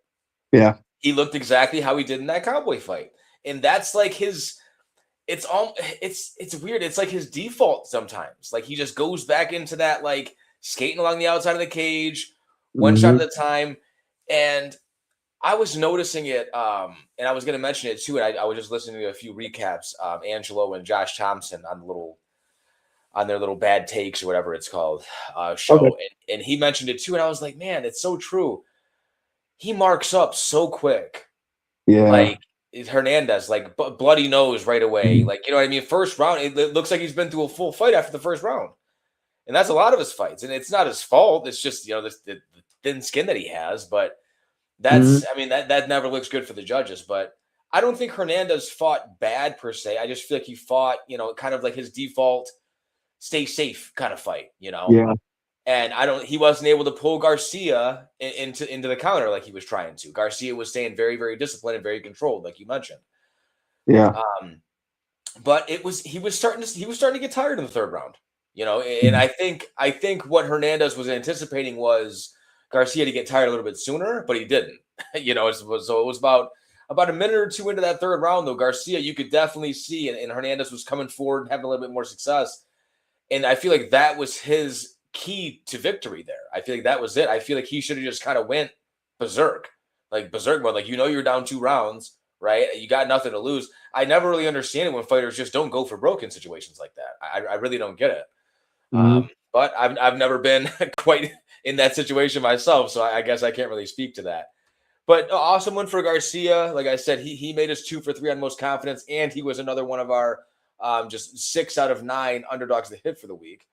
Yeah. He looked exactly how he did in that Cowboy fight, and that's like his. It's weird. It's like his default sometimes. Like he just goes back into that like skating along the outside of the cage, one shot Mm-hmm. at a time. And I was noticing it, and I was going to mention it too. And I was just listening to a few recaps, Angelo and Josh Thompson on their little bad takes or whatever it's called Okay. show, and he mentioned it too. And I was like, man, it's so true. He marks up so quick. Yeah. Like Hernandez, like bloody nose right away. Mhm. Like, you know what I mean? First round, it looks like he's been through a full fight after the first round. And that's a lot of his fights. And it's not his fault. It's just, the thin skin that he has. But Mhm. I mean, that never looks good for the judges. But I don't think Hernandez fought bad per se. I just feel like he fought, kind of like his default stay safe kind of fight. Yeah. And he wasn't able to pull Garcia into the counter like he was trying to. Garcia was staying very, very disciplined and very controlled, like you mentioned. Yeah. But he was starting to get tired in the 3rd round, and Mhm. I think what Hernandez was anticipating was Garcia to get tired a little bit sooner, but he didn't. So it was about About a minute or two into that third round, though, Garcia, you could definitely see, and Hernandez was coming forward and having a little bit more success. And I feel like that was his key to victory there. I feel like that was it. I feel like he should have just kind of went berserk mode. Like, you're down 2 rounds, right? You got nothing to lose. I never really understand it when fighters just don't go for broke in situations like that. I really don't get it. But I've never been quite in that situation myself, so I guess I can't really speak to that. But awesome win for Garcia. Like I said, he made us 2 for 3 on most confidence, and he was another one of our just 6 out of 9 underdogs to hit for the week.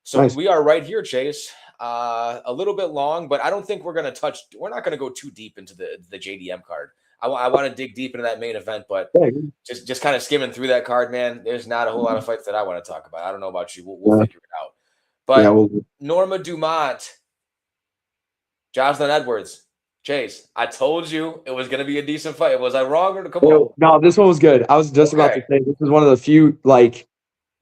So nice. We are right here, Chase. A little bit long, but I don't think we're not going to go too deep into the JDM card. I want to dig deep into that main event, but just kind of skimming through that card, man, there's not a whole lot of fights that I want to talk about. I don't know about you. We'll figure it out. But Norma Dumont, Jocelyn Edwards, Chase, I told you it was going to be a decent fight. Was I wrong or come on? No, this one was good. I was just about to say this is one of the few, like,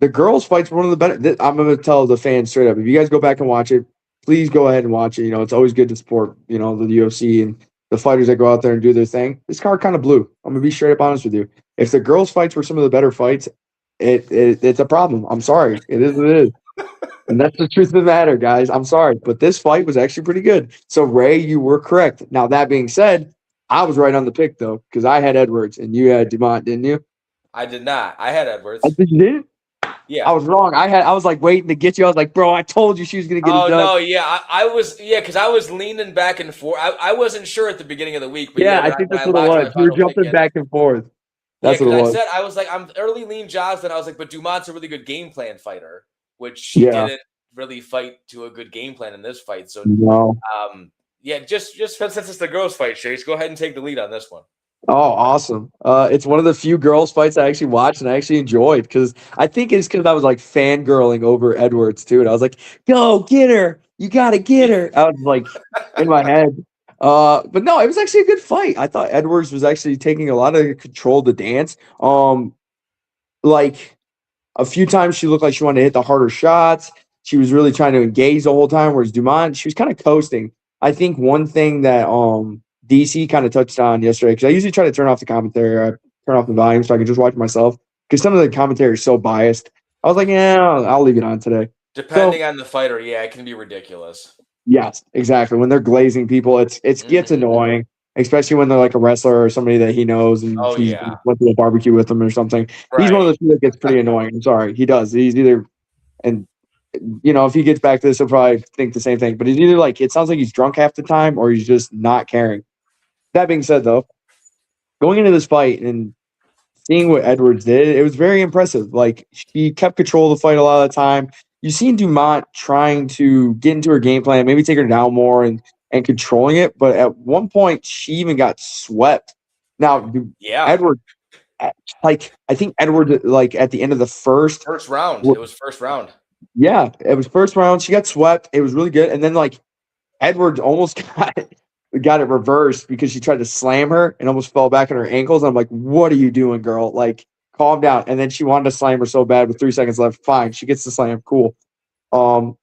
the girls' fights were one of the better. I'm going to tell the fans straight up. If you guys go back and watch it, please go ahead and watch it. It's always good to support, the UFC and the fighters that go out there and do their thing. This card kind of blew. I'm going to be straight up honest with you. If the girls' fights were some of the better fights, it's a problem. I'm sorry. It is what it is. And that's the truth of the matter, guys. I'm sorry. But this fight was actually pretty good. So, Ray, you were correct. Now, that being said, I was right on the pick, though, because I had Edwards and you had Dumont, didn't you? I did not. I had Edwards. You did? Yeah. I was wrong. I was like waiting to get you. I was like, bro, I told you she was going to get it done. Oh, no, yeah. I was, because I was leaning back and forth. I wasn't sure at the beginning of the week. But I think that's what it was. You were jumping back and forth. That's what it was. I was like, I'm early lean Jocelyn. I was like, but Dumont's a really good game plan fighter, which she didn't really fight to a good game plan in this fight. So, just since it's the girls' fight, Chase, go ahead and take the lead on this one. Oh, awesome. It's one of the few girls' fights I actually watched and I actually enjoyed because I think it's because I was like fangirling over Edwards too. And I was like, go get her. You got to get her. I was like in my head. But no, it was actually a good fight. I thought Edwards was actually taking a lot of control of the dance. Like a few times she looked like she wanted to hit the harder shots. She was really trying to engage the whole time, whereas Dumont, she was kind of coasting. I think one thing that DC kind of touched on yesterday, because I usually try to turn off the commentary. I turn off the volume so I can just watch myself, because some of the commentary is so biased. I was like, I'll leave it on today. Depending on the fighter, it can be ridiculous. Yes, exactly. When they're glazing people, it gets annoying, especially when they're like a wrestler or somebody that he knows and he went to a barbecue with them or something. Right. He's one of those people that gets pretty annoying. I'm sorry. He does. He's either – and – if he gets back to this, he'll probably think the same thing. But he's either like, it sounds like he's drunk half the time or he's just not caring. That being said, though, going into this fight and seeing what Edwards did, it was very impressive. Like, she kept control of the fight a lot of the time. You've seen Dumont trying to get into her game plan, maybe take her down more and controlling it. But at one point, she even got swept. Now, Edwards, like, I think Edwards, like, at the end of the first round. It was first round. Yeah, it was first round. She got swept. It was really good. And then, like, Edwards almost got it reversed because she tried to slam her and almost fell back on her ankles. I'm like, what are you doing, girl? Like, calm down. And then she wanted to slam her so bad with 3 seconds left. Fine. She gets the slam. Cool.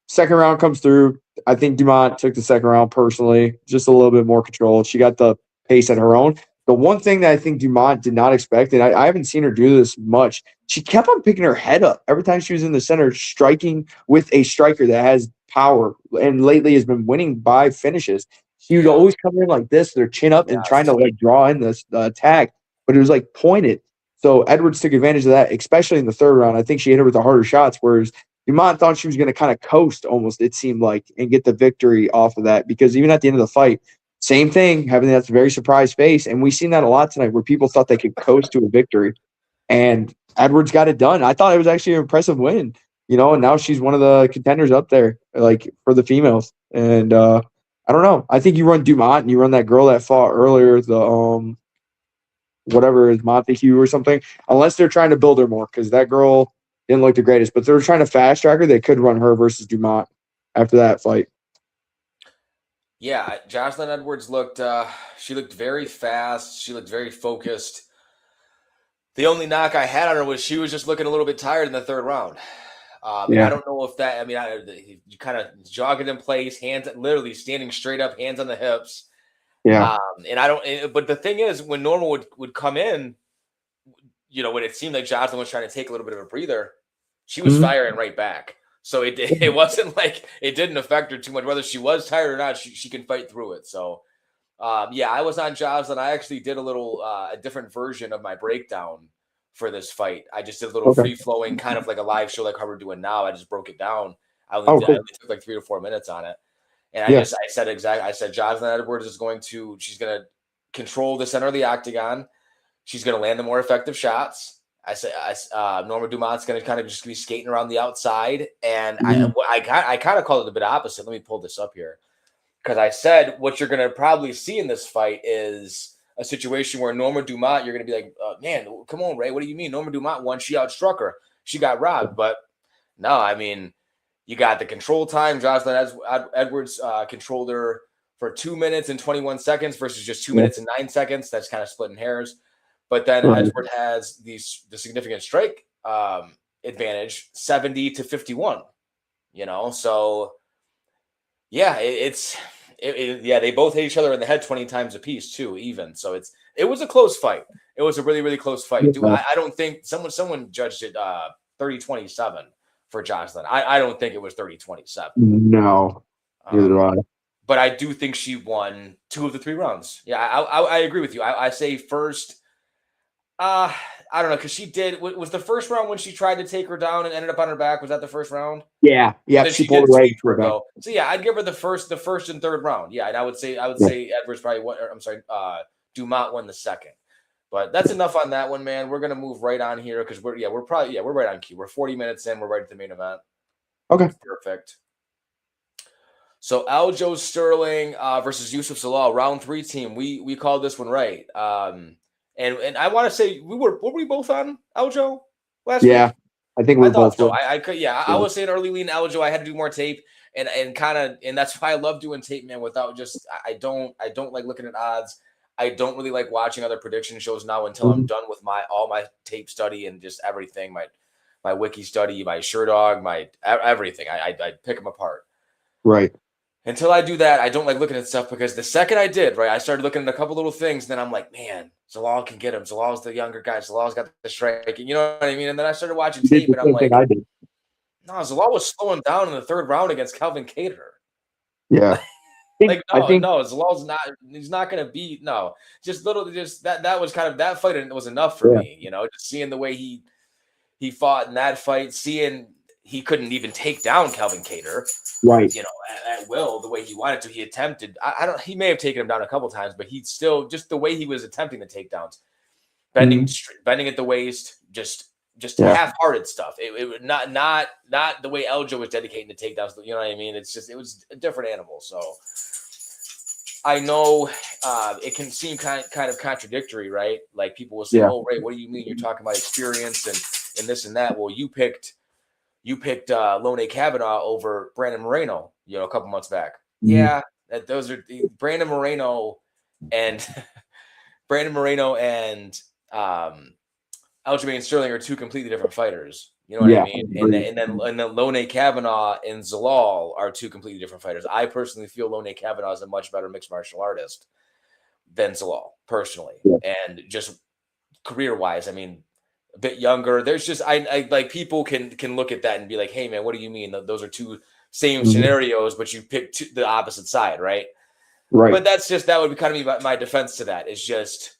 Second round comes through. I think Dumont took the second round personally, just a little bit more control. She got the pace at her own. The one thing that I think Dumont did not expect, and I haven't seen her do this much, she kept on picking her head up every time she was in the center, striking with a striker that has power and lately has been winning by finishes. She would always come in like this, their chin up and trying to like draw in this attack, but it was like pointed. So Edwards took advantage of that, especially in the third round. I think she hit her with the harder shots, whereas Dumont thought she was going to kind of coast almost, it seemed like, and get the victory off of that, because even at the end of the fight, same thing, having that very surprised face. And we've seen that a lot tonight where people thought they could coast to a victory. And Edwards got it done. I thought it was actually an impressive win, and now she's one of the contenders up there, like, for the females. And I don't know. I think you run Dumont and you run that girl that fought earlier, the whatever is Montague or something, unless they're trying to build her more, because that girl didn't look the greatest. But they're trying to fast track her. They could run her versus Dumont after that fight. Yeah, Jocelyn Edwards looked very fast. She looked very focused. The only knock I had on her was she was just looking a little bit tired in the third round. I don't know if that, you kind of jog it in place, hands literally standing straight up, hands on the hips. Yeah. And I don't. But the thing is, when Norma would come in, when it seemed like Jocelyn was trying to take a little bit of a breather, she was firing right back. So it wasn't like it didn't affect her too much. Whether she was tired or not, she can fight through it. So I was on Jocelyn. I actually did a different version of my breakdown for this fight. I just did a little free flowing, kind of like a live show, like how we're doing now. I just broke it down. I only took like 3 to 4 minutes on it, and I said Jocelyn Edwards she's going to control the center of the octagon. She's going to land the more effective shots. I said Norma Dumont's going to kind of just be skating around the outside, and I kind of called it a bit opposite. Let me pull this up here. Because I said what you're going to probably see in this fight is a situation where Norma Dumont, you're going to be like, man, come on, Ray. What do you mean? Norma Dumont won. She outstruck her. She got robbed. But no, I mean, you got the control time. Jocelyn Edwards controlled her for 2 minutes and 21 seconds versus just 2 minutes and 9 seconds. That's kind of splitting hairs. But then Edward has the significant strike advantage, 70 to 51. So yeah, they both hit each other in the head 20 times apiece too, even. So it was a close fight. It was a really, really close fight. I don't think someone judged it 30-27 for Jocelyn. I don't think it was 30-27. No, neither do I. But I do think she won 2 of the 3 rounds. Yeah, I agree with you. I say first. I don't know, because she did. Was the first round when she tried to take her down and ended up on her back? Was that the first round? Yeah. She pulled her right through her. So yeah, I'd give her the first and third round. Yeah, and I would say Edwards probably won. I'm sorry, Dumont won the second. But that's enough on that one, man. We're gonna move right on here because we're right on cue. We're 40 minutes in. We're right at the main event. Okay, perfect. So Aljo Sterling versus UFC round 3 team. We called this one right. And I want to say were we both on Aljo last week? Yeah, I think we were both. So. I was saying early lean Aljo. I had to do more tape, and that's why I love doing tape, man. Without just I don't like looking at odds. I don't really like watching other prediction shows now until I'm done with all my tape study and just everything, my wiki study, my Sherdog, my everything. I pick them apart. Right. Until I do that, I don't like looking at stuff because the second I did, right, I started looking at a couple little things. And then I'm like, man, Zalal can get him. Zalal's the younger guy. Zalal's got the striking. You know what I mean? And then I started watching tape, and I'm like, no, Zalal was slowing down in the 3rd round against Calvin Kattar. Yeah. Zalal's not. He's not going to beat. No, just that was kind of that fight, and it was enough for me. Just seeing the way he fought in that fight, seeing he couldn't even take down Calvin Kattar, right? At will, the way he wanted to. He attempted. He may have taken him down a couple times, but he still just the way he was attempting the takedowns, bending at the waist, just half-hearted stuff. It not the way Aljo was dedicating the takedowns. You know what I mean? It was a different animal. So I know it can seem kind of contradictory, right? Like people will say, "Oh, Ray, what do you mean? You're talking about experience and this and that." Well, you picked Lone Kavanaugh over Brandon Moreno, a couple months back. Yeah, those are Brandon Moreno and Aljamain Sterling are 2 completely different fighters. You know what I mean? And then Lone Kavanaugh and Zalal are 2 completely different fighters. I personally feel Lone Kavanaugh is a much better mixed martial artist than Zalal, personally, and just career-wise. I mean, a bit younger. There's just I like people can look at that and be like, hey man, what do you mean? Those are 2 same scenarios, but you picked the opposite side, right? Right. But that would kind of be my defense to that. Is just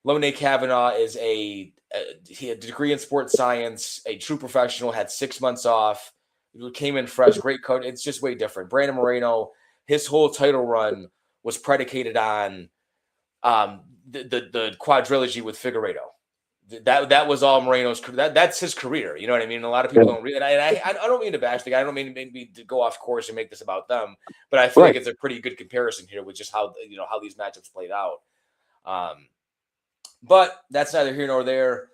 Lone Kavanaugh is he had a degree in sports science, a true professional, had 6 months off, came in fresh, great coach. It's just way different. Brandon Moreno, his whole title run was predicated on the quadrilogy with Figueiredo. That was all Moreno's. That's his career. You know what I mean? A lot of people don't read it. I don't mean to bash the guy. I don't mean maybe to go off course and make this about them. But I feel like it's a pretty good comparison here with just how how these matchups played out. But that's neither here nor there.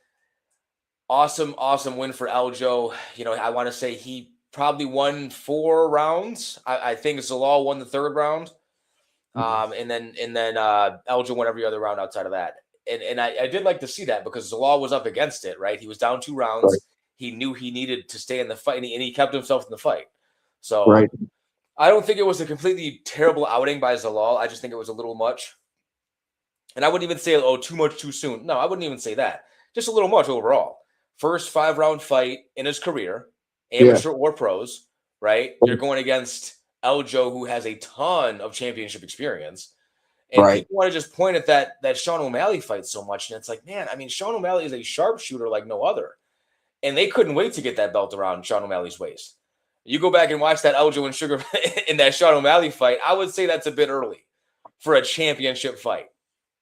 Awesome win for Aljo. I want to say he probably won 4 rounds. I think Zalal won the 3rd round. And then Aljo won every other round outside of that. And I did like to see that because Zalal was up against it, right? He was down 2 rounds. He knew he needed to stay in the fight, and he kept himself in the fight. So I don't think it was a completely terrible outing by Zalal. I just think it was a little much. And I wouldn't even say, oh, too much too soon. No, I wouldn't even say that. Just a little much overall. First 5-round fight in his career, amateur or pros, right? You're going against Aljo, who has a ton of championship experience. And people want to just point at that Sean O'Malley fight so much. And it's like, man, I mean, Sean O'Malley is a sharpshooter like no other. And they couldn't wait to get that belt around Sean O'Malley's waist. You go back and watch that Aljo and Sugar in that Sean O'Malley fight, I would say that's a bit early for a championship fight.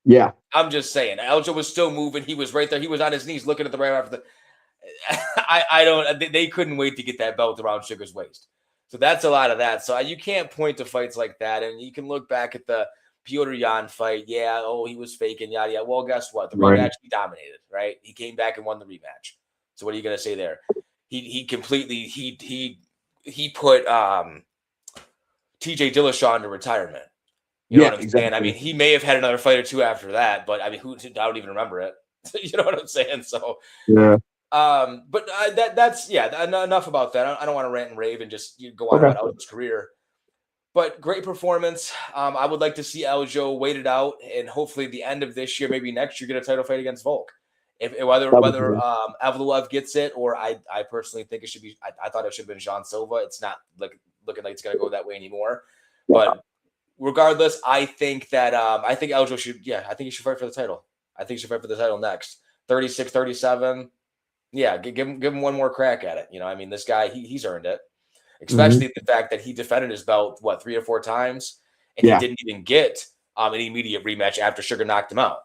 Yeah. I'm just saying. Aljo was still moving. He was right there. He was on his knees looking at the right after the I don't they couldn't wait to get that belt around Sugar's waist. So that's a lot of that. So you can't point to fights like that. And you can look back at the Petr Yan fight. Yeah, oh, he was faking, yada yada. Well, guess what? The rematch he dominated, right? He came back and won the rematch. So what are you gonna say there? He completely he put TJ Dillashaw into retirement. You know what I'm saying? I mean, he may have had another fight or two after that, but I mean, I don't even remember it. You know what I'm saying? So yeah. But that's enough about that. I don't want to rant and rave and just go on about Aljo's career. But great performance. I would like to see Aljo wait it out and hopefully the end of this year, maybe next year, get a title fight against Volk. Whether Avdulov gets it or I personally think it should be. I thought it should have been Jean Silva. It's not looking like it's going to go that way anymore. But regardless, I think that I think Aljo should. Yeah, I think he should fight for the title. I think he should fight for the title next. 36, 37. Yeah, give him one more crack at it. You know, I mean, this guy, he's earned it. Especially the fact that he defended his belt, 3 or 4 times, and he didn't even get an immediate rematch after Sugar knocked him out,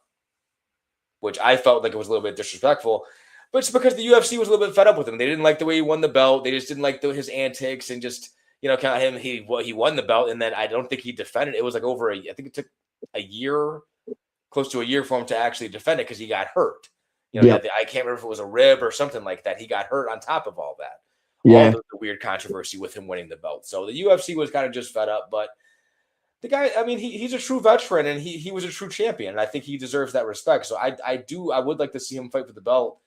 which I felt like it was a little bit disrespectful. But it's because the UFC was a little bit fed up with him. They didn't like the way he won the belt. They just didn't like his antics and just, kind of him. He won the belt, and then I don't think he defended. It was like I think it took a year, close to a year for him to actually defend it because he got hurt. I can't remember if it was a rib or something like that. He got hurt on top of all that. All the weird controversy with him winning the belt. So the UFC was kind of just fed up. But the guy, I mean, he's a true veteran and he was a true champion. And I think he deserves that respect. So I would like to see him fight for the belt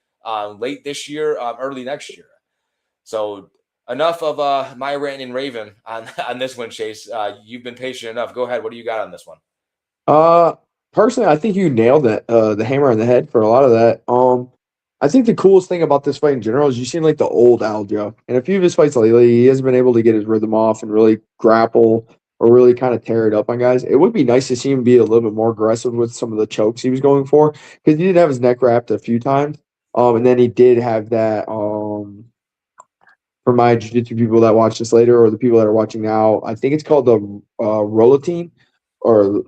late this year, early next year. So enough of my rant and raving on this one, Chase. You've been patient enough. Go ahead. What do you got on this one? Personally, I think you nailed it, the hammer on the head for a lot of that. I think the coolest thing about this fight in general is you seem like the old Aljo. And a few of his fights lately, he hasn't been able to get his rhythm off and really grapple or really kind of tear it up on guys. It would be nice to see him be a little bit more aggressive with some of the chokes he was going for because he did have his neck wrapped a few times. And then he did have that, for my jiu-jitsu people that watch this later or the people that are watching now, I think it's called the Rolotine or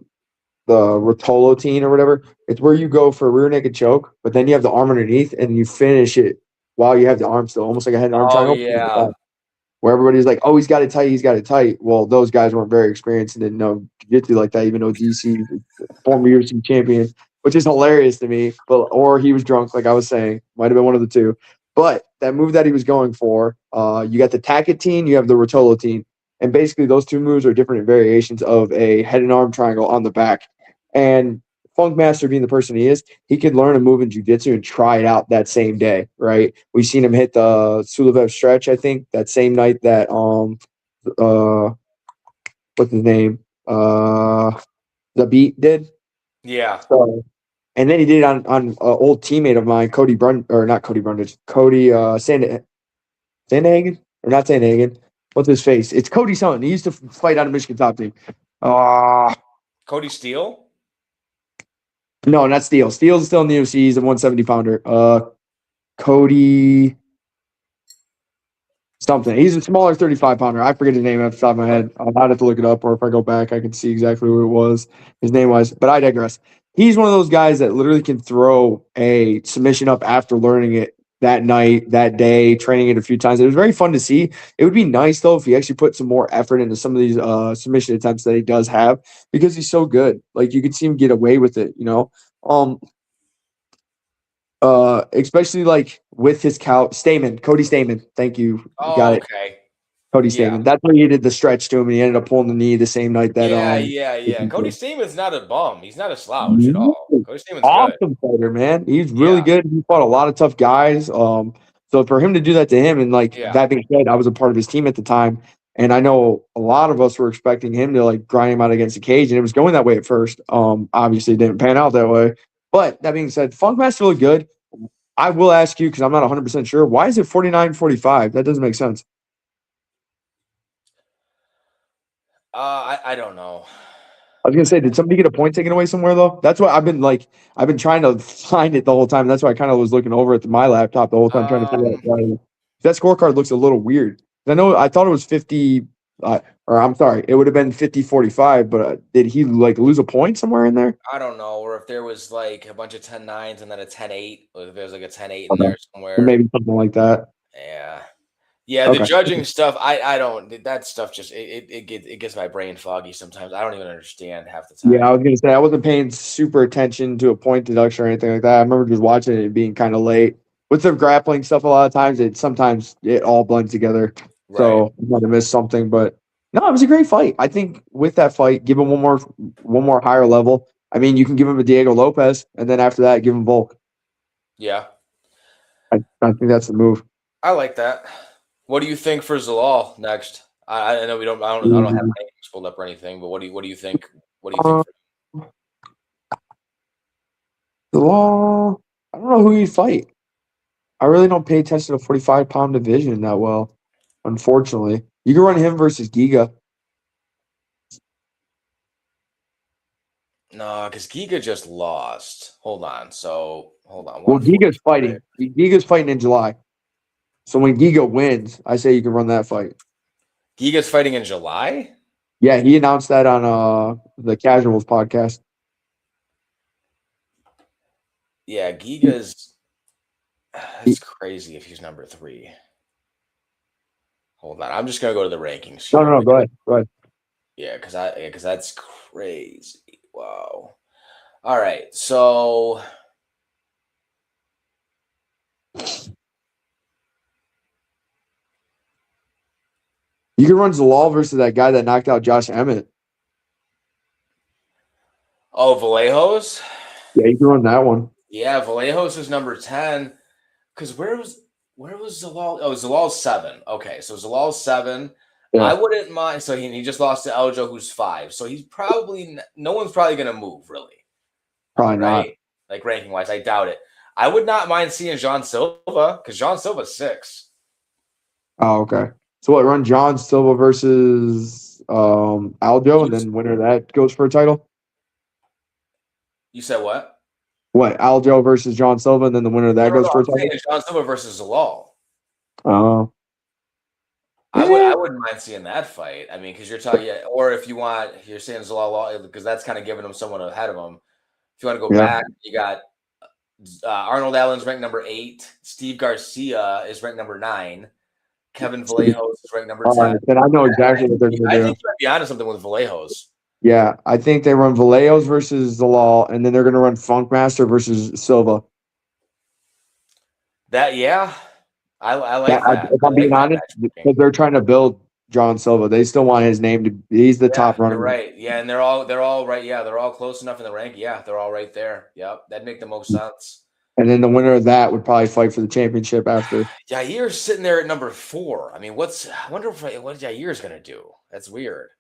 the Rotolotine or whatever. It's where you go for a rear naked choke, but then you have the arm underneath and you finish it while you have the arm still, almost like a head and arm triangle. Yeah. Where everybody's like, oh, he's got it tight. Well, those guys weren't very experienced and didn't know jiu-jitsu like that, even though DC, former UFC champion, which is hilarious to me. Or he was drunk, like I was saying. Might have been one of the two. But that move that he was going for, you got the Tacatine, you have the Rotolotine. And basically those two moves are different variations of a head and arm triangle on the back. And Funk Master being the person he is, he could learn a move in jiu-jitsu and try it out that same day, right? We've seen him hit the Sulavev stretch, I think, that same night that what's his name? Zabit did. Yeah. So, and then he did it on an old teammate of mine, Cody Sandhagen, or not Sandhagen. What's his face? It's Cody something. He used to fight on a Michigan top team. Cody Steele? No, not Steele. Steele's still in the UFC. He's a 170 pounder. Cody something. He's a smaller 35 pounder. I forget his name off the top of my head. I'd have to look it up, or if I go back, I can see exactly who it was. His name was, but I digress. He's one of those guys that literally can throw a submission up after learning it that night, that day, training it a few times. It was very fun to see. It would be nice, though, if he actually put some more effort into some of these submission attempts that he does have because he's so good. Like, you could see him get away with it, especially like with his Cody Stamen. Thank you. Got it. Okay. Cody Stamen. That's where he did the stretch to him, and he ended up pulling the knee the same night that. Yeah. Cody Stamen's not a bum. He's not a slouch at all. Cody Stamen's awesome fighter, man. He's really good. He fought a lot of tough guys. So for him to do that to him, and that being said, I was a part of his team at the time. And I know a lot of us were expecting him to like grind him out against the cage, and it was going that way at first. Obviously, it didn't pan out that way. But that being said, Funkmaster looked good. I will ask you because I'm not 100% sure. Why is it 49-45? That doesn't make sense. I don't know. I was gonna say, did somebody get a point taken away somewhere though? That's what I've been trying to find it the whole time. That's why I kind of was looking over at my laptop the whole time trying to figure out why. That scorecard looks a little weird. I thought it was 50, or I'm sorry, it would have been 50-45, but did he like lose a point somewhere in there? I don't know. Or if there was like a bunch of 10-9s and then a 10-8, or if there's like a 10-8 in there somewhere. Maybe something like that. Yeah. Yeah, the Okay. judging stuff, I don't, that stuff just it gets my brain foggy sometimes. I don't even understand half the time. Yeah, I was gonna say I wasn't paying super attention to a point deduction or anything like that. I remember just watching it and being kind of late. With the grappling stuff, a lot of times it all blends together. Right. So I might have missed something, but no, it was a great fight. I think with that fight, give him one more higher level. I mean, you can give him a Diego Lopez, and then after that, give him Volk. Yeah. I think that's the move. I like that. What do you think for Zalal next? I know I don't have names pulled up or anything, but what do you think? What do you think? Zalal, I don't know who he'd fight. I really don't pay attention to 45-pound division that well, unfortunately. You can run him versus Giga. No, because Giga just lost. Hold on. Well, Giga's fighting. Giga's fighting in July. So when Giga wins, I say you can run that fight. Giga's fighting in July? Yeah, he announced that on the Casuals podcast. Yeah, Giga's. That's crazy if he's number 3. Hold on. I'm just gonna go to the rankings. No, go ahead. Yeah, because that's crazy. Wow. All right, so you can run Zalal versus that guy that knocked out Josh Emmett. Oh, Vallejos? Yeah, you can run that one. Yeah, Vallejos is number 10. Because where was Zalal? Oh, Zalal's 7. Okay, so Zalal's 7. Yeah. I wouldn't mind. So he just lost to Aljo, who's 5. So he's probably no one's probably going to move really. Probably right? Not. Like ranking wise, I doubt it. I would not mind seeing John Silva because John Silva's 6. Oh, okay. So what? Run John Silva versus Aljo, and then winner that goes for a title. You said what? What? Aljo versus John Silva, and then the winner of that goes for a title. John Silva versus Zalal. Oh. I wouldn't mind seeing that fight. I mean, because you're talking, or if you're saying Zalal, because that's kind of giving him someone ahead of him. If you want to go back, you got Arnold Allen's ranked number 8. Steve Garcia is ranked number 9. Kevin Vallejos is ranked number 10. And I know exactly what they're going to do. I think you might be onto something with Vallejos. Yeah, I think they run Vallejos versus Zalal, and then they're going to run Funkmaster versus Silva. I like that. If I'm being honest, because they're trying to build John Silva. They still want his name to. He's the top runner. Right. Yeah, and they're all right. Yeah, they're all close enough in the rank. Yeah, they're all right there. Yep, that'd make the most sense. And then the winner of that would probably fight for the championship after. Jair's sitting there at number 4. I mean, I wonder what Jair's gonna do. That's weird.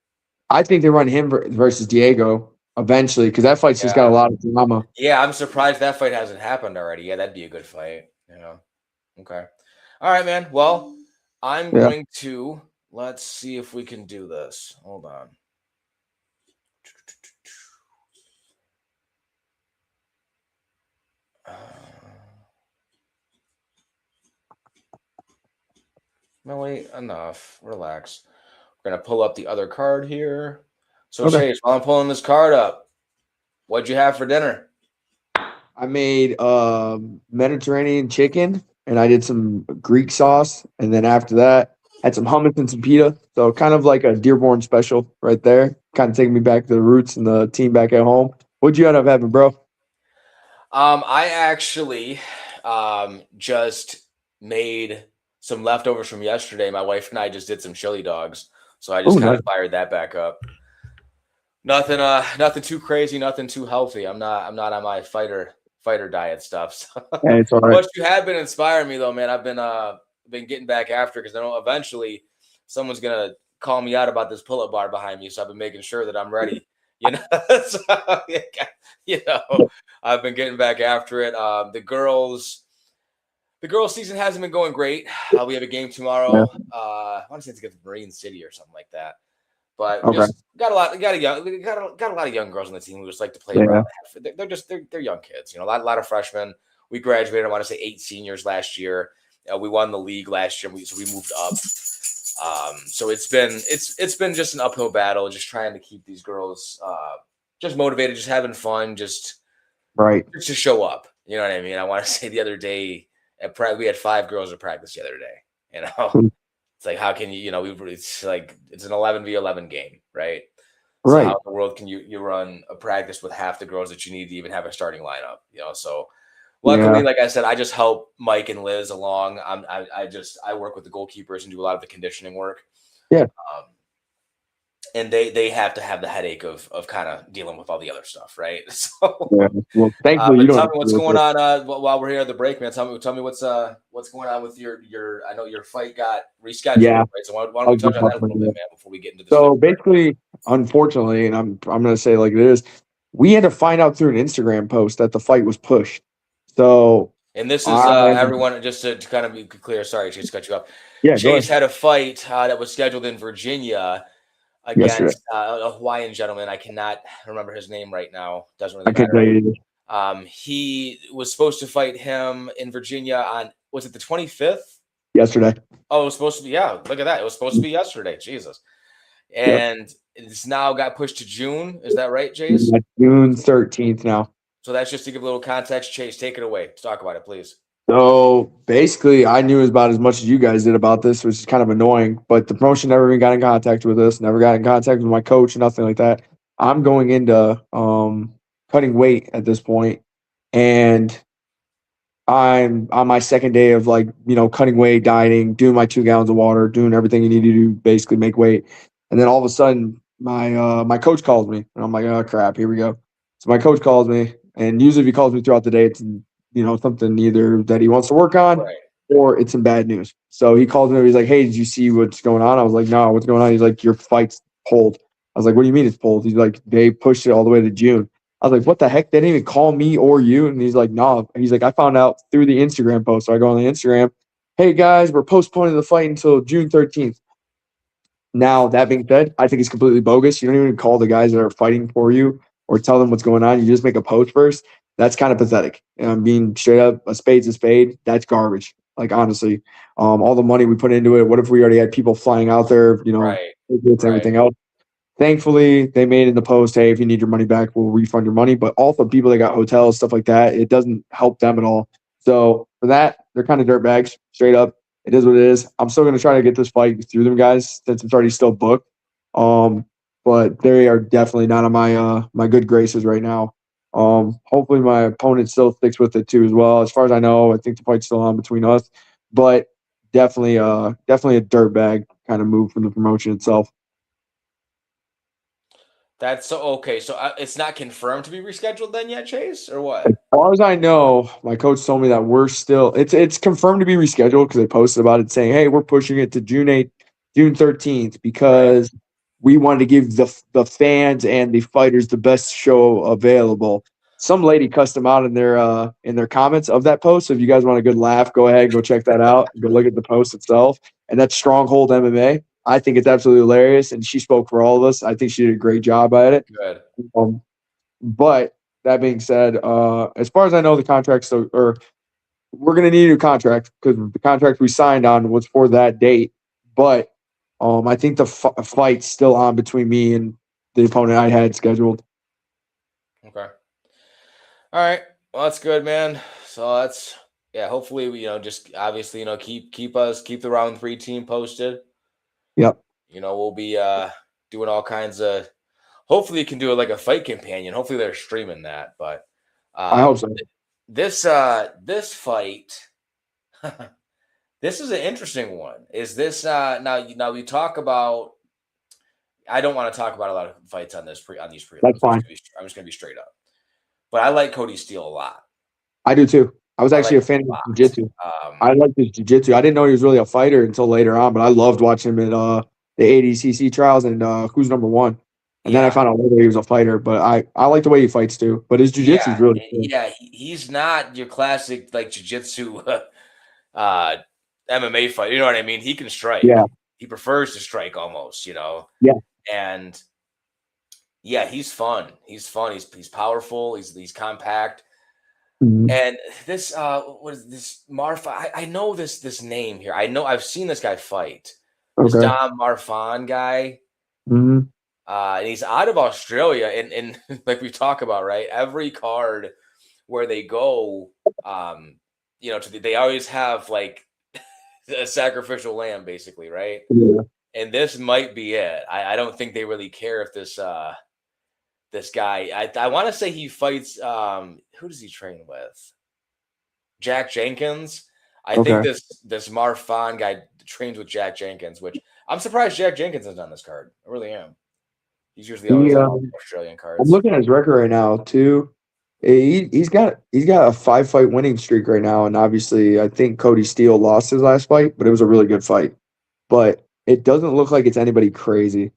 I think they run him versus Diego eventually because that fight's just got a lot of drama. Yeah, I'm surprised that fight hasn't happened already. Yeah, that'd be a good fight. Okay. All right, man. Well, I'm going to let's see if we can do this. Hold on. No, wait, enough. Relax. We're going to pull up the other card here. So, Chase, while I'm pulling this card up, what'd you have for dinner? I made Mediterranean chicken, and I did some Greek sauce. And then after that, I had some hummus and some pita. So kind of like a Dearborn special right there. Kind of taking me back to the roots and the team back at home. What'd you end up having, bro? I actually just made some leftovers from yesterday. My wife and I just did some chili dogs. So I just kind of fired that back up. Nothing too crazy, nothing too healthy. I'm not on my fighter diet stuff. So. Hey, it's all right. But you have been inspiring me though, man. I've been getting back after because I know eventually someone's gonna calling me out about this pull-up bar behind me, so I've been making sure that I'm ready. So, I've been getting back after it. The girls season hasn't been going great. We have a game tomorrow. I want to say it's against Marine City or something like that. But we just got a lot of young girls on the team who just like to play around. They're young kids. A lot of freshmen. We graduated, I want to say 8 seniors last year. We won the league last year, so we moved up. So it's been just an uphill battle, just trying to keep these girls just motivated, just having fun, just to show up. You know what I mean? I want to say the other day we had 5 girls at practice the other day. It's like, how can you, it's like it's an 11v11 game, right? So how in the world can you run a practice with half the girls that you need to even have a starting lineup? So luckily, like I said, I just help Mike and Liz along. I work with the goalkeepers and do a lot of the conditioning work. Yeah. And they have to have the headache of kind of dealing with all the other stuff, right? So, well, thankfully, you don't tell me what's going on while we're here at the break, man. Tell me what's going on with your. I know your fight got rescheduled. Yeah. Right? So why don't we touch on that a little bit, man, before we get into this? So basically, unfortunately, and I'm going to say it like it is, we had to find out through an Instagram post that the fight was pushed. So, and this is everyone, just to kind of be clear. Sorry, Chase, cut you off. Yeah, Chase had a fight that was scheduled in Virginia against a Hawaiian gentleman. I cannot remember his name right now. Doesn't really matter. He was supposed to fight him in Virginia on, was it the 25th? Yesterday. Oh, it was supposed to be. Yeah, look at that. It was supposed to be yesterday. Jesus. And it's now got pushed to June. Is that right, Chase? June 13th now. So that's just to give a little context. Chase, take it away. Let's talk about it, please. So basically, I knew about as much as you guys did about this, which is kind of annoying. But the promotion never even got in contact with us, never got in contact with my coach, nothing like that. I'm going into cutting weight at this point, and I'm on my second day of cutting weight, dieting, doing my 2 gallons of water, doing everything you need to do, basically make weight. And then all of a sudden, my coach calls me, and I'm like, oh crap, here we go. So my coach calls me, and usually if he calls me throughout the day, it's something either that he wants to work on or it's some bad news. So he calls me. He's like, hey, did you see what's going on? I was like, no, what's going on? He's like, your fight's pulled. I was like, what do you mean it's pulled? He's like, they pushed it all the way to June. I was like, what the heck? They didn't even call me or you. And he's like, no. He's like, I found out through the Instagram post. So I go on the Instagram. Hey, guys, we're postponing the fight until June 13th. Now, that being said, I think it's completely bogus. You don't even call the guys that are fighting for you or tell them what's going on. You just make a post first. That's kind of pathetic. And I'm being straight up, a spade's a spade. That's garbage. Like, honestly, all the money we put into it. What if we already had people flying out there, everything else? Thankfully, they made in the post, hey, if you need your money back, we'll refund your money. But also people that got hotels, stuff like that, it doesn't help them at all. So for that, they're kind of dirtbags, straight up. It is what it is. I'm still going to try to get this fight through them guys since it's already still booked. But they are definitely not on my good graces right now. Hopefully my opponent still sticks with it too as well. As far as I know, I think the fight's still on between us, but definitely a dirtbag kind of move from the promotion itself. That's okay. So it's not confirmed to be rescheduled then yet, Chase, or what? As far as I know, my coach told me that we're still. It's confirmed to be rescheduled because they posted about it saying, "Hey, we're pushing it to June 8th, June 13th because we wanted to give the fans and the fighters the best show available." Some lady cussed them out in their comments of that post. So if you guys want a good laugh, go ahead, go check that out. Go look at the post itself. And that's Stronghold MMA. I think it's absolutely hilarious, and she spoke for all of us. I think she did a great job at it. Good. But that being said, as far as I know, the contract we're going to need a new contract because the contract we signed on was for that date. But I think the fight's still on between me and the opponent I had scheduled. Okay. All right. Well, that's good, man. So that's hopefully we just obviously keep the round 3 team posted. Yep. We'll be doing all kinds of. Hopefully, you can do it like a fight companion. Hopefully, they're streaming that. But I hope so. This fight, this is an interesting one. Is this now we talk about? I don't want to talk about a lot of fights on these prelims. That's fine. I'm just going to be straight up. But I like Cody Steele a lot. I do too. I was actually a fan of jiu-jitsu. I like his jiu-jitsu. I didn't know he was really a fighter until later on, but I loved watching him the 80cc trials and who's number one. And then I Yeah. found out later he was a fighter, but I like the way he fights too. But his jiu-jitsu is really cool. Yeah. He's not your classic like jiu-jitsu MMA fighter. You know what I mean? He can strike. Yeah. He prefers to strike almost, you know. Yeah. And yeah, he's fun. He's fun. He's powerful. He's compact. Mhm. And this what is this Marfa? I know this name here. I know I've seen this guy fight. This Okay. Dom Marfan guy. Mhm. And he's out of Australia. And like we talk about, right? Every card where they go, you know, they always have like a sacrificial lamb, basically, right? Yeah. And this might be it. I don't think they really care if this guy. I want to say he fights. Who does he train with? Jack Jenkins. I think Okay. this Marfan guy trains with Jack Jenkins, which I'm surprised Jack Jenkins is on this card. I really am. He's usually always on Australian I'm cards. looking at his record right now too. He's got a 5-fight winning streak right now, and obviously I think Cody Steele lost his last fight, but it was a really good fight. But it doesn't look like it's anybody crazy.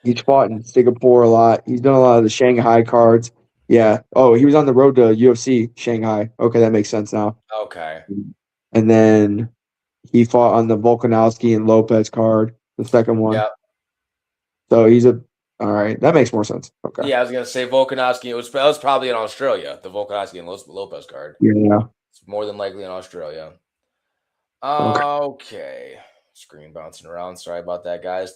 He's fought in Singapore a lot. He's done a lot of the Shanghai cards. Yeah. Oh, he was on the road to UFC Shanghai. Okay, that makes sense now. Okay. And then he fought on the Volkanovski and Lopez card, the second one. Yeah. So he's all right. That makes more sense. Okay. Yeah, I was gonna say Volkanovski. It was probably in Australia. The Volkanovski and Lopez card. Yeah. It's more than likely in Australia. Okay. Okay. Screen bouncing around. Sorry about that, guys.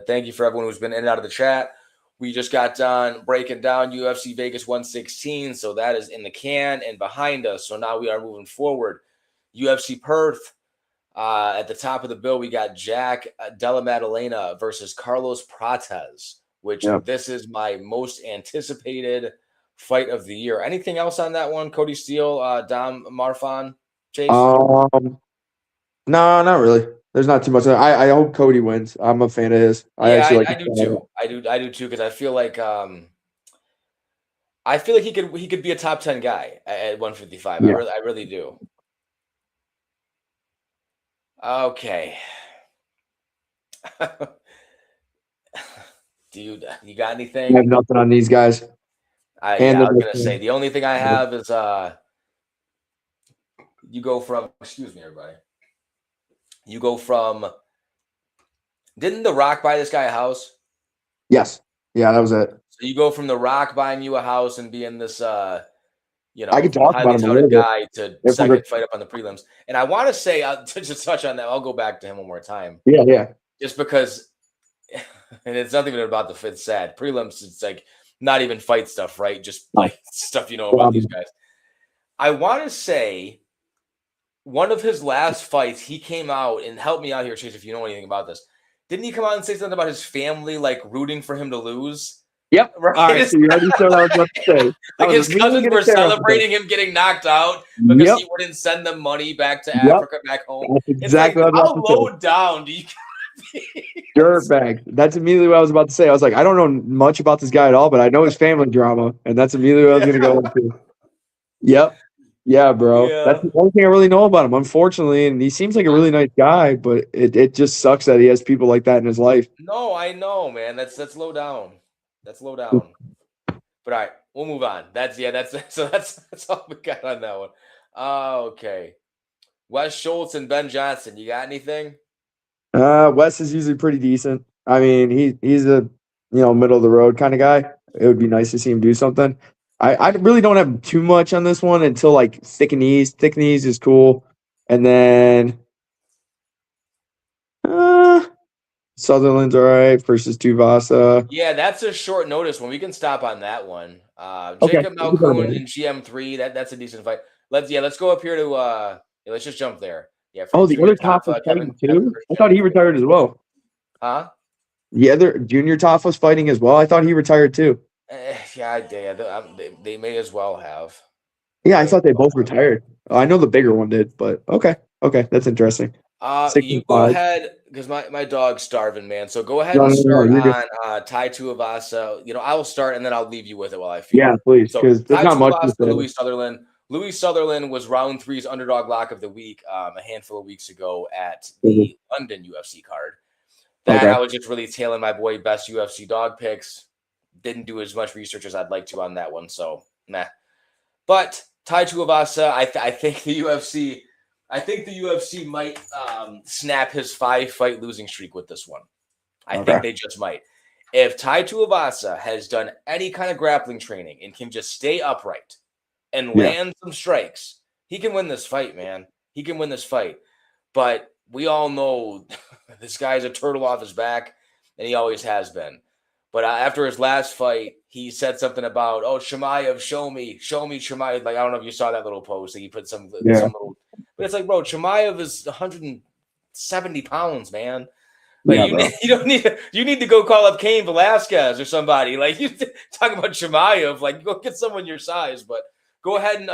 Thank you for everyone who's been in and out of the chat. We just got done breaking down UFC Vegas 116, so that is in the can and behind us. So now we are moving forward. UFC Perth. At the top of the bill, we got Jack Della Maddalena versus Carlos Prates, which this is my most anticipated fight of the year. Anything else on that one? Cody Steele, Dom Marfan, Chase? No, not really. There's not too much. I hope Cody wins. I'm a fan of his. I do too. I do too because I feel like he could be a top 10 guy at 155. Yeah. I really do. Okay. Dude, you got anything? I have nothing on these guys. I was gonna say the only thing I have is you go from excuse me, everybody. You go from didn't The Rock buy this guy a house? Yes. Yeah, that was it. So you go from The Rock buying you a house and being this you know, I could talk about him a little guy to bit. second fight up on the prelims. And I want to say to just touch on that, I'll go back to him one more time. Yeah. Just because and it's not even about the fit sad. Prelims, it's like not even fight stuff, right? Just like stuff you know about these guys. I want to say one of his last fights, he came out and helped me out here, Chase, if you know anything about this. Didn't he come out and say something about his family, like rooting for him to lose? Yep. Right. All right. So you already said what I was about to say. Like his cousins were celebrating him getting knocked out because he wouldn't send them money back to Africa, back home. That's exactly what I was about to say. How low down do you Dirtbag. That's immediately what I was about to say. I was like, I don't know much about this guy at all, but I know his family drama, and that's immediately what I was going to go into. Yep. Yeah, bro. Yeah. That's the only thing I really know about him, unfortunately. And he seems like a really nice guy, but it just sucks that he has people like that in his life. No, I know, man. That's low down. That's low down. But all right, we'll move on. That's all we got on that one. Okay. Wes Schultz and Ben Johnson. You got anything? Wes is usually pretty decent. I mean, he's a middle of the road kind of guy. It would be nice to see him do something. I really don't have too much on this one until like thick knees. Thick knees is cool, and then Sutherland's all right versus Tuvasa. Yeah, that's a short notice when we can stop on that one. Jacob Malkoun in GM3. That's a decent fight. Let's go up here to let's just jump there. Yeah. The other top was fighting too. I thought he retired as well. Huh? The other Junior Tough was fighting as well. I thought he retired too. Yeah, they may as well have. Yeah, I thought they both retired. I know the bigger one did, but okay, that's interesting. You go ahead because my dog's starving, man. So go ahead and start on Tai Tuivasa. I will start and then I'll leave you with it while I feel. Yeah, please, because there's not much to say. Louis Sutherland. Louis Sutherland was round 3's underdog lock of the week a handful of weeks ago at the London UFC card. That Okay. I was just really tailing my boy best UFC dog picks. Didn't do as much research as I'd like to on that one, so nah. But Tai Tuivasa, I think the UFC, might snap his 5-fight losing streak with this one. I think they just might. If Tai Tuivasa has done any kind of grappling training and can just stay upright and land some strikes, he can win this fight, man. He can win this fight. But we all know this guy's a turtle off his back, and he always has been. But after his last fight, he said something about, "Oh, Chimaev, show me, Chimaev." Like, I don't know if you saw that little post that he put some little, but it's like, bro, Chimaev is 170 pounds, man. Like, you need to go call up Cain Velasquez or somebody. Like, you talking about Chimaev, like, go get someone your size. But go ahead and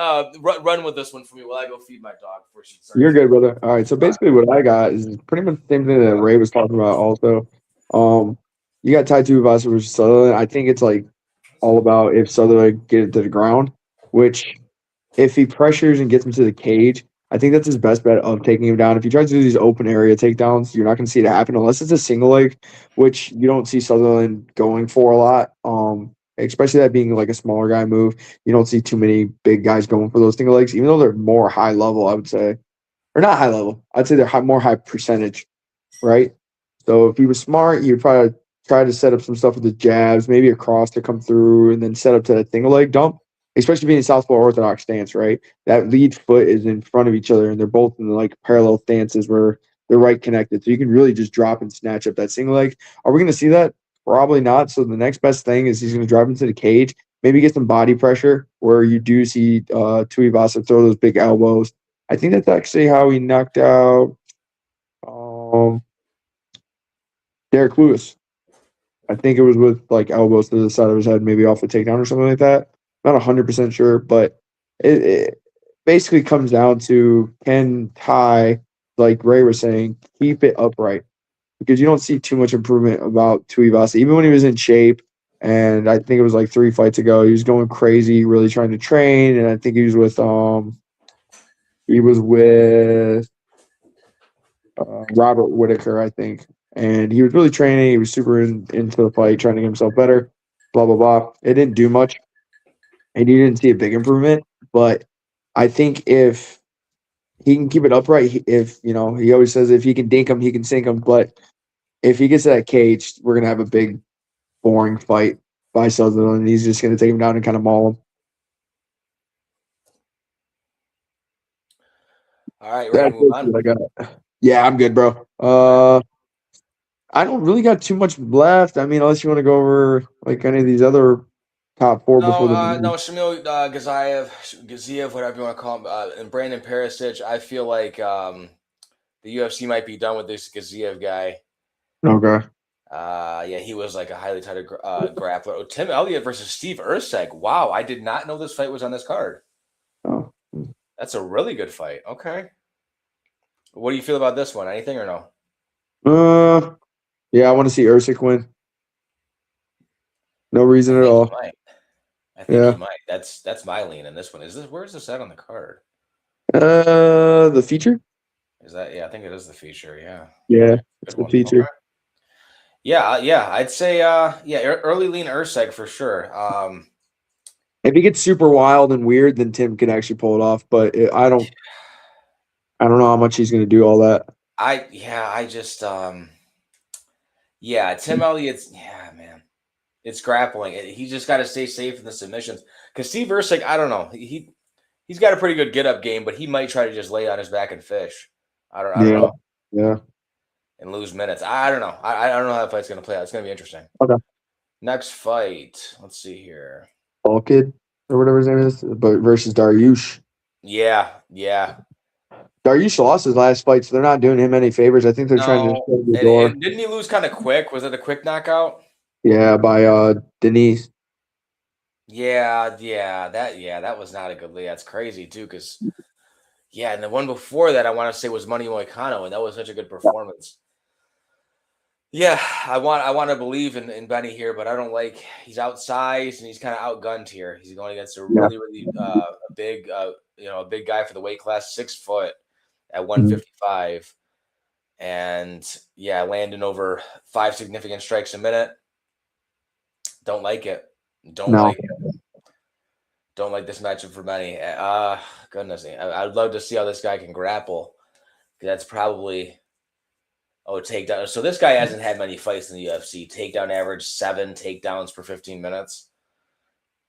run with this one for me while I go feed my dog before she starts. You're good, brother. All right. So basically, what I got is pretty much the same thing that Ray was talking about. Also, you got Tai Tuivasa versus Sutherland. I think it's like all about if Sutherland get it to the ground, which if he pressures and gets him to the cage, I think that's his best bet of taking him down. If he tries to do these open area takedowns, you're not going to see it happen unless it's a single leg, which you don't see Sutherland going for a lot. Especially that being like a smaller guy move, you don't see too many big guys going for those single legs, even though they're more high level. I would say, or not high level. I'd say they're more high percentage, right? So if he was smart, you'd probably try to set up some stuff with the jabs, maybe a cross to come through, and then set up to that single leg dump. Especially being a southpaw orthodox stance, right? That lead foot is in front of each other, and they're both in like parallel stances where they're right connected. So you can really just drop and snatch up that single leg. Are we going to see that? Probably not. So the next best thing is he's going to drive into the cage, maybe get some body pressure where you do see Tuivasa throw those big elbows. I think that's actually how he knocked out Derek Lewis. I think it was with like elbows to the side of his head, maybe off a takedown or something like that. Not 100% sure, but it basically comes down to can Tai, like Ray was saying, keep it upright because you don't see too much improvement about Tuivasa. Even when he was in shape, and I think it was like 3 fights ago, he was going crazy, really trying to train, and I think he was with Robert Whitaker, I think. And he was really training. He was super into the fight, trying to get himself better, blah, blah, blah. It didn't do much. And you didn't see a big improvement. But I think if he can keep it upright, if, he always says if he can dink him, he can sink him. But if he gets to that cage, we're going to have a big, boring fight by Sutherland. And he's just going to take him down and kind of maul him. All right, ready to move on? Yeah, I'm good, bro. I don't really got too much left. I mean, unless you want to go over like any of these other top 4 before the Shamil Gaziev, whatever you want to call him, and Brandon Perisic. I feel like the UFC might be done with this Gaziev guy. Okay. Yeah, he was like a highly touted grappler. Oh, Tim Elliott versus Steve Erceg. Wow, I did not know this fight was on this card. Oh, that's a really good fight. Okay. What do you feel about this one? Anything or no? Yeah, I want to see Erceg win. No reason at all. I think he might. That's my lean in this one. Where's this at on the card? The feature? Is that I think it is the feature, yeah. Yeah, it's the feature. Okay. Yeah, I'd say early lean Erceg for sure. If he gets super wild and weird, then Tim can actually pull it off. But I don't know how much he's going to do all that. Tim Elliott's man. It's grappling. He's just got to stay safe in the submissions. Because Steve Erceg, I don't know. He's got a pretty good get-up game, but he might try to just lay on his back and fish. I don't know. Yeah. And lose minutes. I don't know. I don't know how that fight's going to play out. It's going to be interesting. Okay. Next fight. Let's see here. Kid or whatever his name is, but versus Dariush. Yeah. Dariush lost his last fight, so they're not doing him any favors. I think they're trying to close the door. Didn't he lose kind of quick? Was it a quick knockout? Yeah, by Denise. Yeah, that was not a good lead. That's crazy too, because and the one before that I want to say was Money Moicano, and that was such a good performance. Yeah, I want to believe in Benny here, but I don't like he's outsized and he's kind of outgunned here. He's going against a really big a big guy for the weight class, 6 foot at 155. And yeah, landing over 5 significant strikes a minute. Don't like it. Don't like it. Don't like this matchup for many. Goodness, I'd love to see how this guy can grapple. That's probably takedown. So this guy hasn't had many fights in the UFC. Takedown average 7 takedowns per 15 minutes.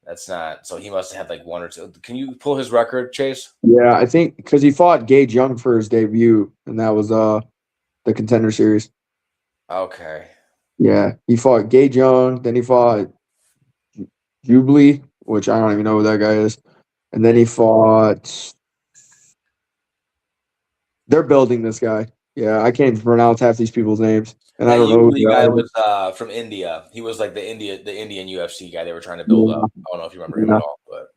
That's not so. He must have had like 1 or 2. Can you pull his record, Chase? Yeah, I think because he fought Gage Young for his debut, and that was the Contender Series. Okay. Yeah, he fought Gage Young, then he fought Jubilee, which I don't even know who that guy is, and then he fought. They're building this guy. Yeah, I can't pronounce half these people's names, and I don't know who Jubilee they guy are. was from India. He was like the Indian UFC guy they were trying to build up. I don't know if you remember him at all, but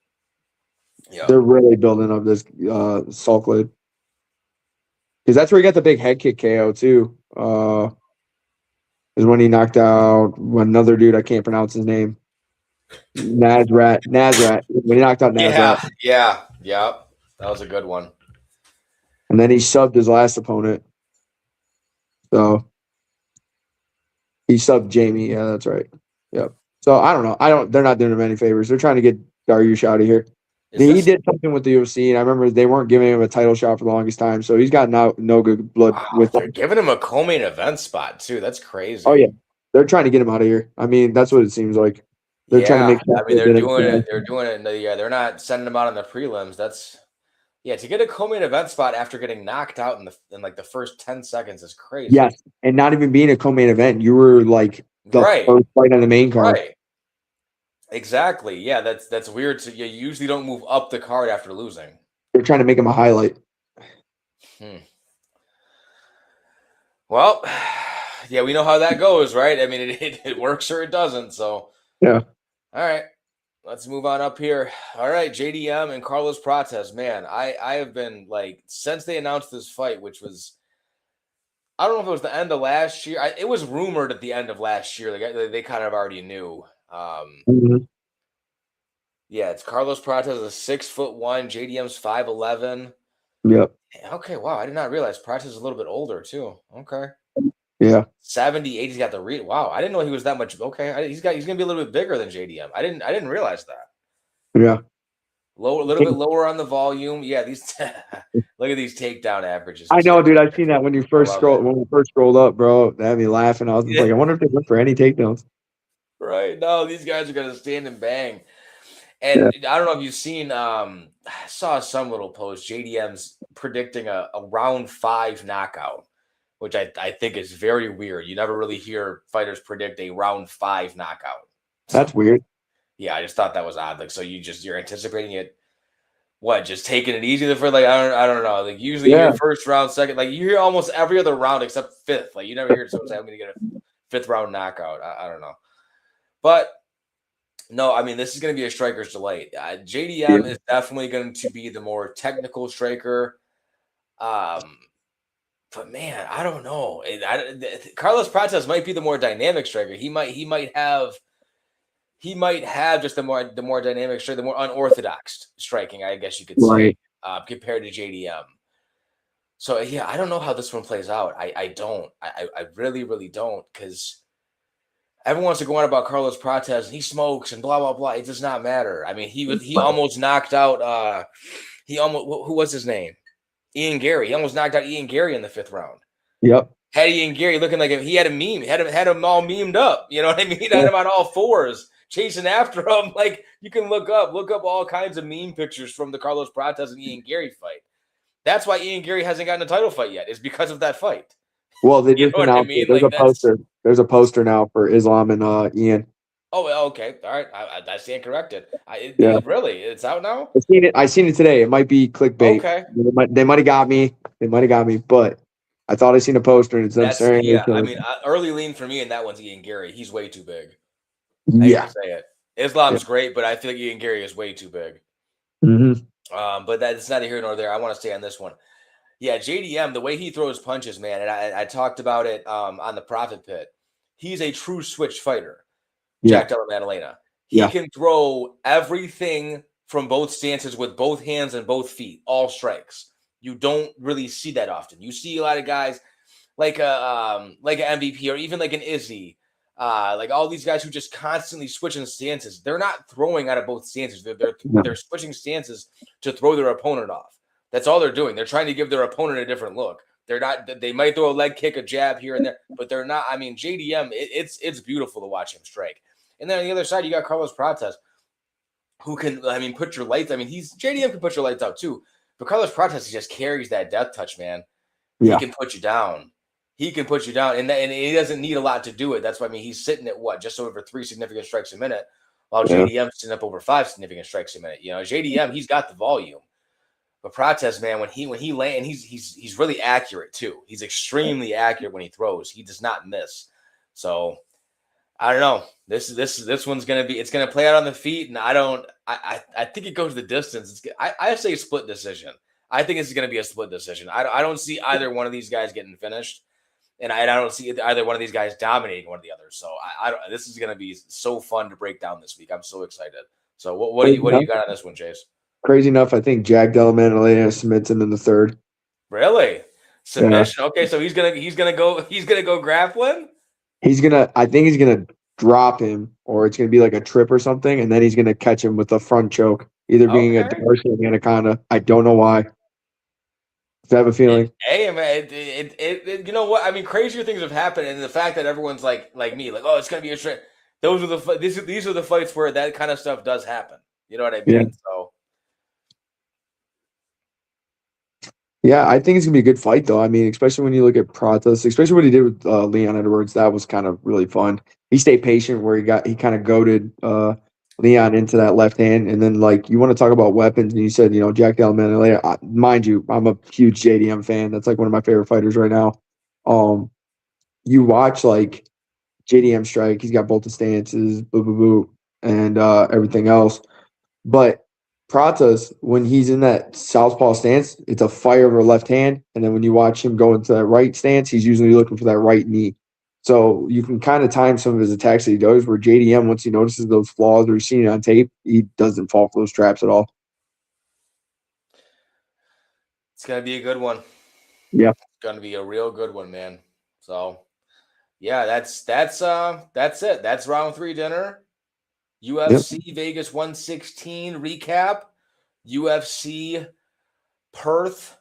yeah, they're really building up this Salklid. Because that's where he got the big head kick KO too. Is when he knocked out another dude. I can't pronounce his name. Nazrat. When he knocked out Nazrat. Yeah. That was a good one. And then he subbed his last opponent. So he subbed Jamie. Yeah, that's right. Yep. So I don't know. They're not doing him any favors. They're trying to get Dariush out of here. He did something with the UFC, and I remember they weren't giving him a title shot for the longest time. So he's got no good blood with them. They're giving him a co-main event spot too. That's crazy. Oh yeah, they're trying to get him out of here. I mean, that's what it seems like. They're trying to make. I mean, they're doing it. They're doing it. Yeah, they're not sending him out on the prelims. That's to get a co-main event spot after getting knocked out in like the first 10 seconds is crazy. Yes, and not even being a co-main event, you were like the first fight on the main card. Right. Exactly. Yeah, that's weird. So you usually don't move up the card after losing. They're trying to make him a highlight. Well, yeah, we know how that goes, right? I mean, it works or it doesn't. So yeah. All right, let's move on up here. All right, JDM and Carlos Prates. Man, I have been like since they announced this fight, which was I don't know if it was the end of last year. It was rumored at the end of last year. They kind of already knew. Yeah, it's Carlos Prates is 6'1", JDM's 5'11". Yep. Okay, wow, I did not realize Prates is a little bit older too. Okay. Yeah. 78. He's got the read. Wow, I didn't know he was that much. Okay, he's gonna be a little bit bigger than JDM. I didn't realize that. Yeah. A little bit lower on the volume. Yeah, these look at these takedown averages. I know, dude. I've seen that when we first scrolled up, bro. That had me laughing. I was just like, I wonder if they look for any takedowns. Right. No, these guys are gonna stand and bang. And I don't know if you've seen. I saw some little post. JDM's predicting a round 5 knockout, which I think is very weird. You never really hear fighters predict a round 5 knockout. That's weird. Yeah, I just thought that was odd. Like, so you're anticipating it. What, just taking it easy for like I don't know. Like usually you hear first round, second, like you hear almost every other round except 5th. Like you never hear someone say I'm gonna get a 5th round knockout. I don't know. But no, I mean this is gonna be a striker's delight. JDM is definitely going to be the more technical striker. But man, I don't know. Carlos Prates might be the more dynamic striker. He might have just the more dynamic striker, the more unorthodox striking, I guess you could say, compared to JDM. So yeah, I don't know how this one plays out. I really, really don't, because everyone wants to go on about Carlos Prates and he smokes and blah blah blah. It does not matter. I mean, he almost knocked out who was his name? Ian Gary. He almost knocked out Ian Gary in the 5th round. Yep. Had Ian Gary looking like he had a meme, had him all memed up. You know what I mean? Had him on all fours, chasing after him. Like you can look up all kinds of meme pictures from the Carlos Prates and Ian Gary fight. That's why Ian Gary hasn't gotten a title fight yet. Is because of that fight. Well, they just announced there's a poster. There's a poster now for Islam and Ian. Oh, okay. All right. I stand corrected. Really? It's out now? I seen it today. It might be clickbait. Okay. They might have got me. But I thought I seen a poster and it's them staring. Yeah, I mean, early lean for me, and that one's Ian Gary. He's way too big. I hate to say it. Islam's great, but I feel like Ian Gary is way too big. But that's neither here nor there. I want to stay on this one. Yeah, JDM, the way he throws punches, man, and I talked about it on the Profit Pit. He's a true switch fighter. Jack Della Maddalena. He can throw everything from both stances with both hands and both feet, all strikes. You don't really see that often. You see a lot of guys like a MVP or even like an Izzy, like all these guys who just constantly switching stances. They're not throwing out of both stances. They're switching stances to throw their opponent off. That's all they're doing. They're trying to give their opponent a different look. They're not. They might throw a leg kick, a jab here and there, but they're not. I mean, JDM, it's beautiful to watch him strike. And then on the other side, you got Carlos Prates, who can, I mean, put your lights. I mean, JDM can put your lights out too, but Carlos Prates just carries that death touch, man. Yeah. He can put you down. He can put you down, and he doesn't need a lot to do it. That's why, I mean, he's sitting at what, just over 3 significant strikes a minute, while JDM's sitting up over 5 significant strikes a minute. You know, JDM, he's got the volume. But Prates, man, when he lands, he's really accurate too. He's extremely accurate when he throws. He does not miss. So I don't know. This one's gonna play out on the feet, and I think it goes the distance. I say split decision. I think it's gonna be a split decision. I don't see either one of these guys getting finished, and I don't see either one of these guys dominating one of the others. So this is gonna be so fun to break down this week. I'm so excited. So what do you got on this one, Chase? Crazy enough, I think Jack Della Maddalena submits him in the third. Really? Submission? Yeah. Okay, so he's gonna go grappling? I think he's gonna drop him, or it's gonna be like a trip or something, and then he's gonna catch him with a front choke, either being a Darcy or Anaconda. I don't know why. I have a feeling. Hey, man, you know what? I mean, crazier things have happened, and the fact that everyone's like me, like, oh, it's gonna be a trip. Those are these are the fights where that kind of stuff does happen. You know what I mean? Yeah. So. Yeah, I think it's gonna be a good fight, though. I mean, especially when you look at Prates, especially what he did with Leon Edwards, that was kind of really fun. He stayed patient, where he kind of goaded Leon into that left hand, and then like you want to talk about weapons, and you said Jack Della Maddalena. Mind you, I'm a huge JDM fan. That's like one of my favorite fighters right now. You watch like JDM strike, he's got both the stances, boo boo boo, and everything else, but Prates, when he's in that southpaw stance, it's a fire over left hand. And then when you watch him go into that right stance, he's usually looking for that right knee. So you can kind of time some of his attacks that he does, where JDM, once he notices those flaws or he's seen it on tape, he doesn't fall for those traps at all. It's going to be a good one. Yeah. It's going to be a real good one, man. So, yeah, that's it. That's round 3 dinner. UFC Vegas 116 recap, UFC Perth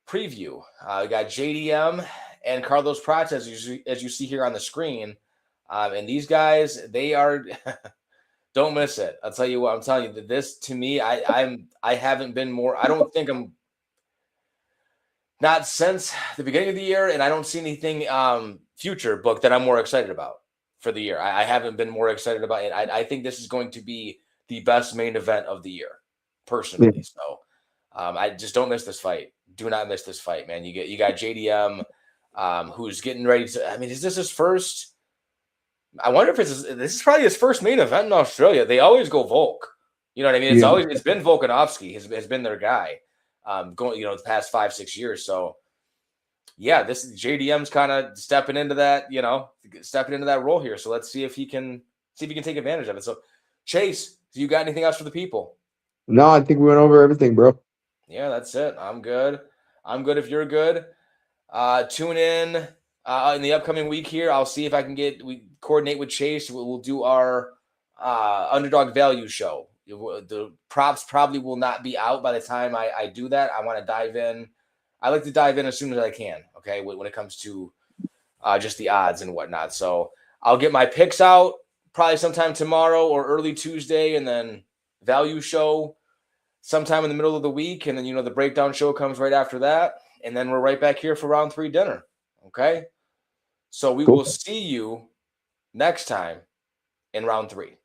preview. We got JDM and Carlos Prates, as you see here on the screen. And these guys, they are don't miss it. I'll tell you what, I'm telling you, this to me, I haven't been more, I don't think I'm not since the beginning of the year, and I don't see anything future book that I'm more excited about for the year. I haven't been more excited about it. I think this is going to be the best main event of the year, personally. Yeah. So I just don't miss this fight. Do not miss this fight, man. You got JDM, who's getting ready to. I mean, is this his first? I wonder if this is probably his first main event in Australia. They always go Volk. You know what I mean? It's been Volkanovski has been their guy, going the past 5-6 years. So. Yeah, this is JDM's kind of stepping into that role here. So let's see if he can take advantage of it. So, Chase, do you got anything else for the people? No, I think we went over everything, bro. Yeah, that's it. I'm good. If you're good. Tune in the upcoming week here. I'll see if I can coordinate with Chase. We'll do our underdog value show. The props probably will not be out by the time I do that. I want to dive in. I like to dive in as soon as I can, okay, when it comes to just the odds and whatnot. So I'll get my picks out probably sometime tomorrow or early Tuesday, and then value show sometime in the middle of the week. And then, the breakdown show comes right after that. And then we're right back here for round 3 dinner, okay? So we will see you next time in round 3.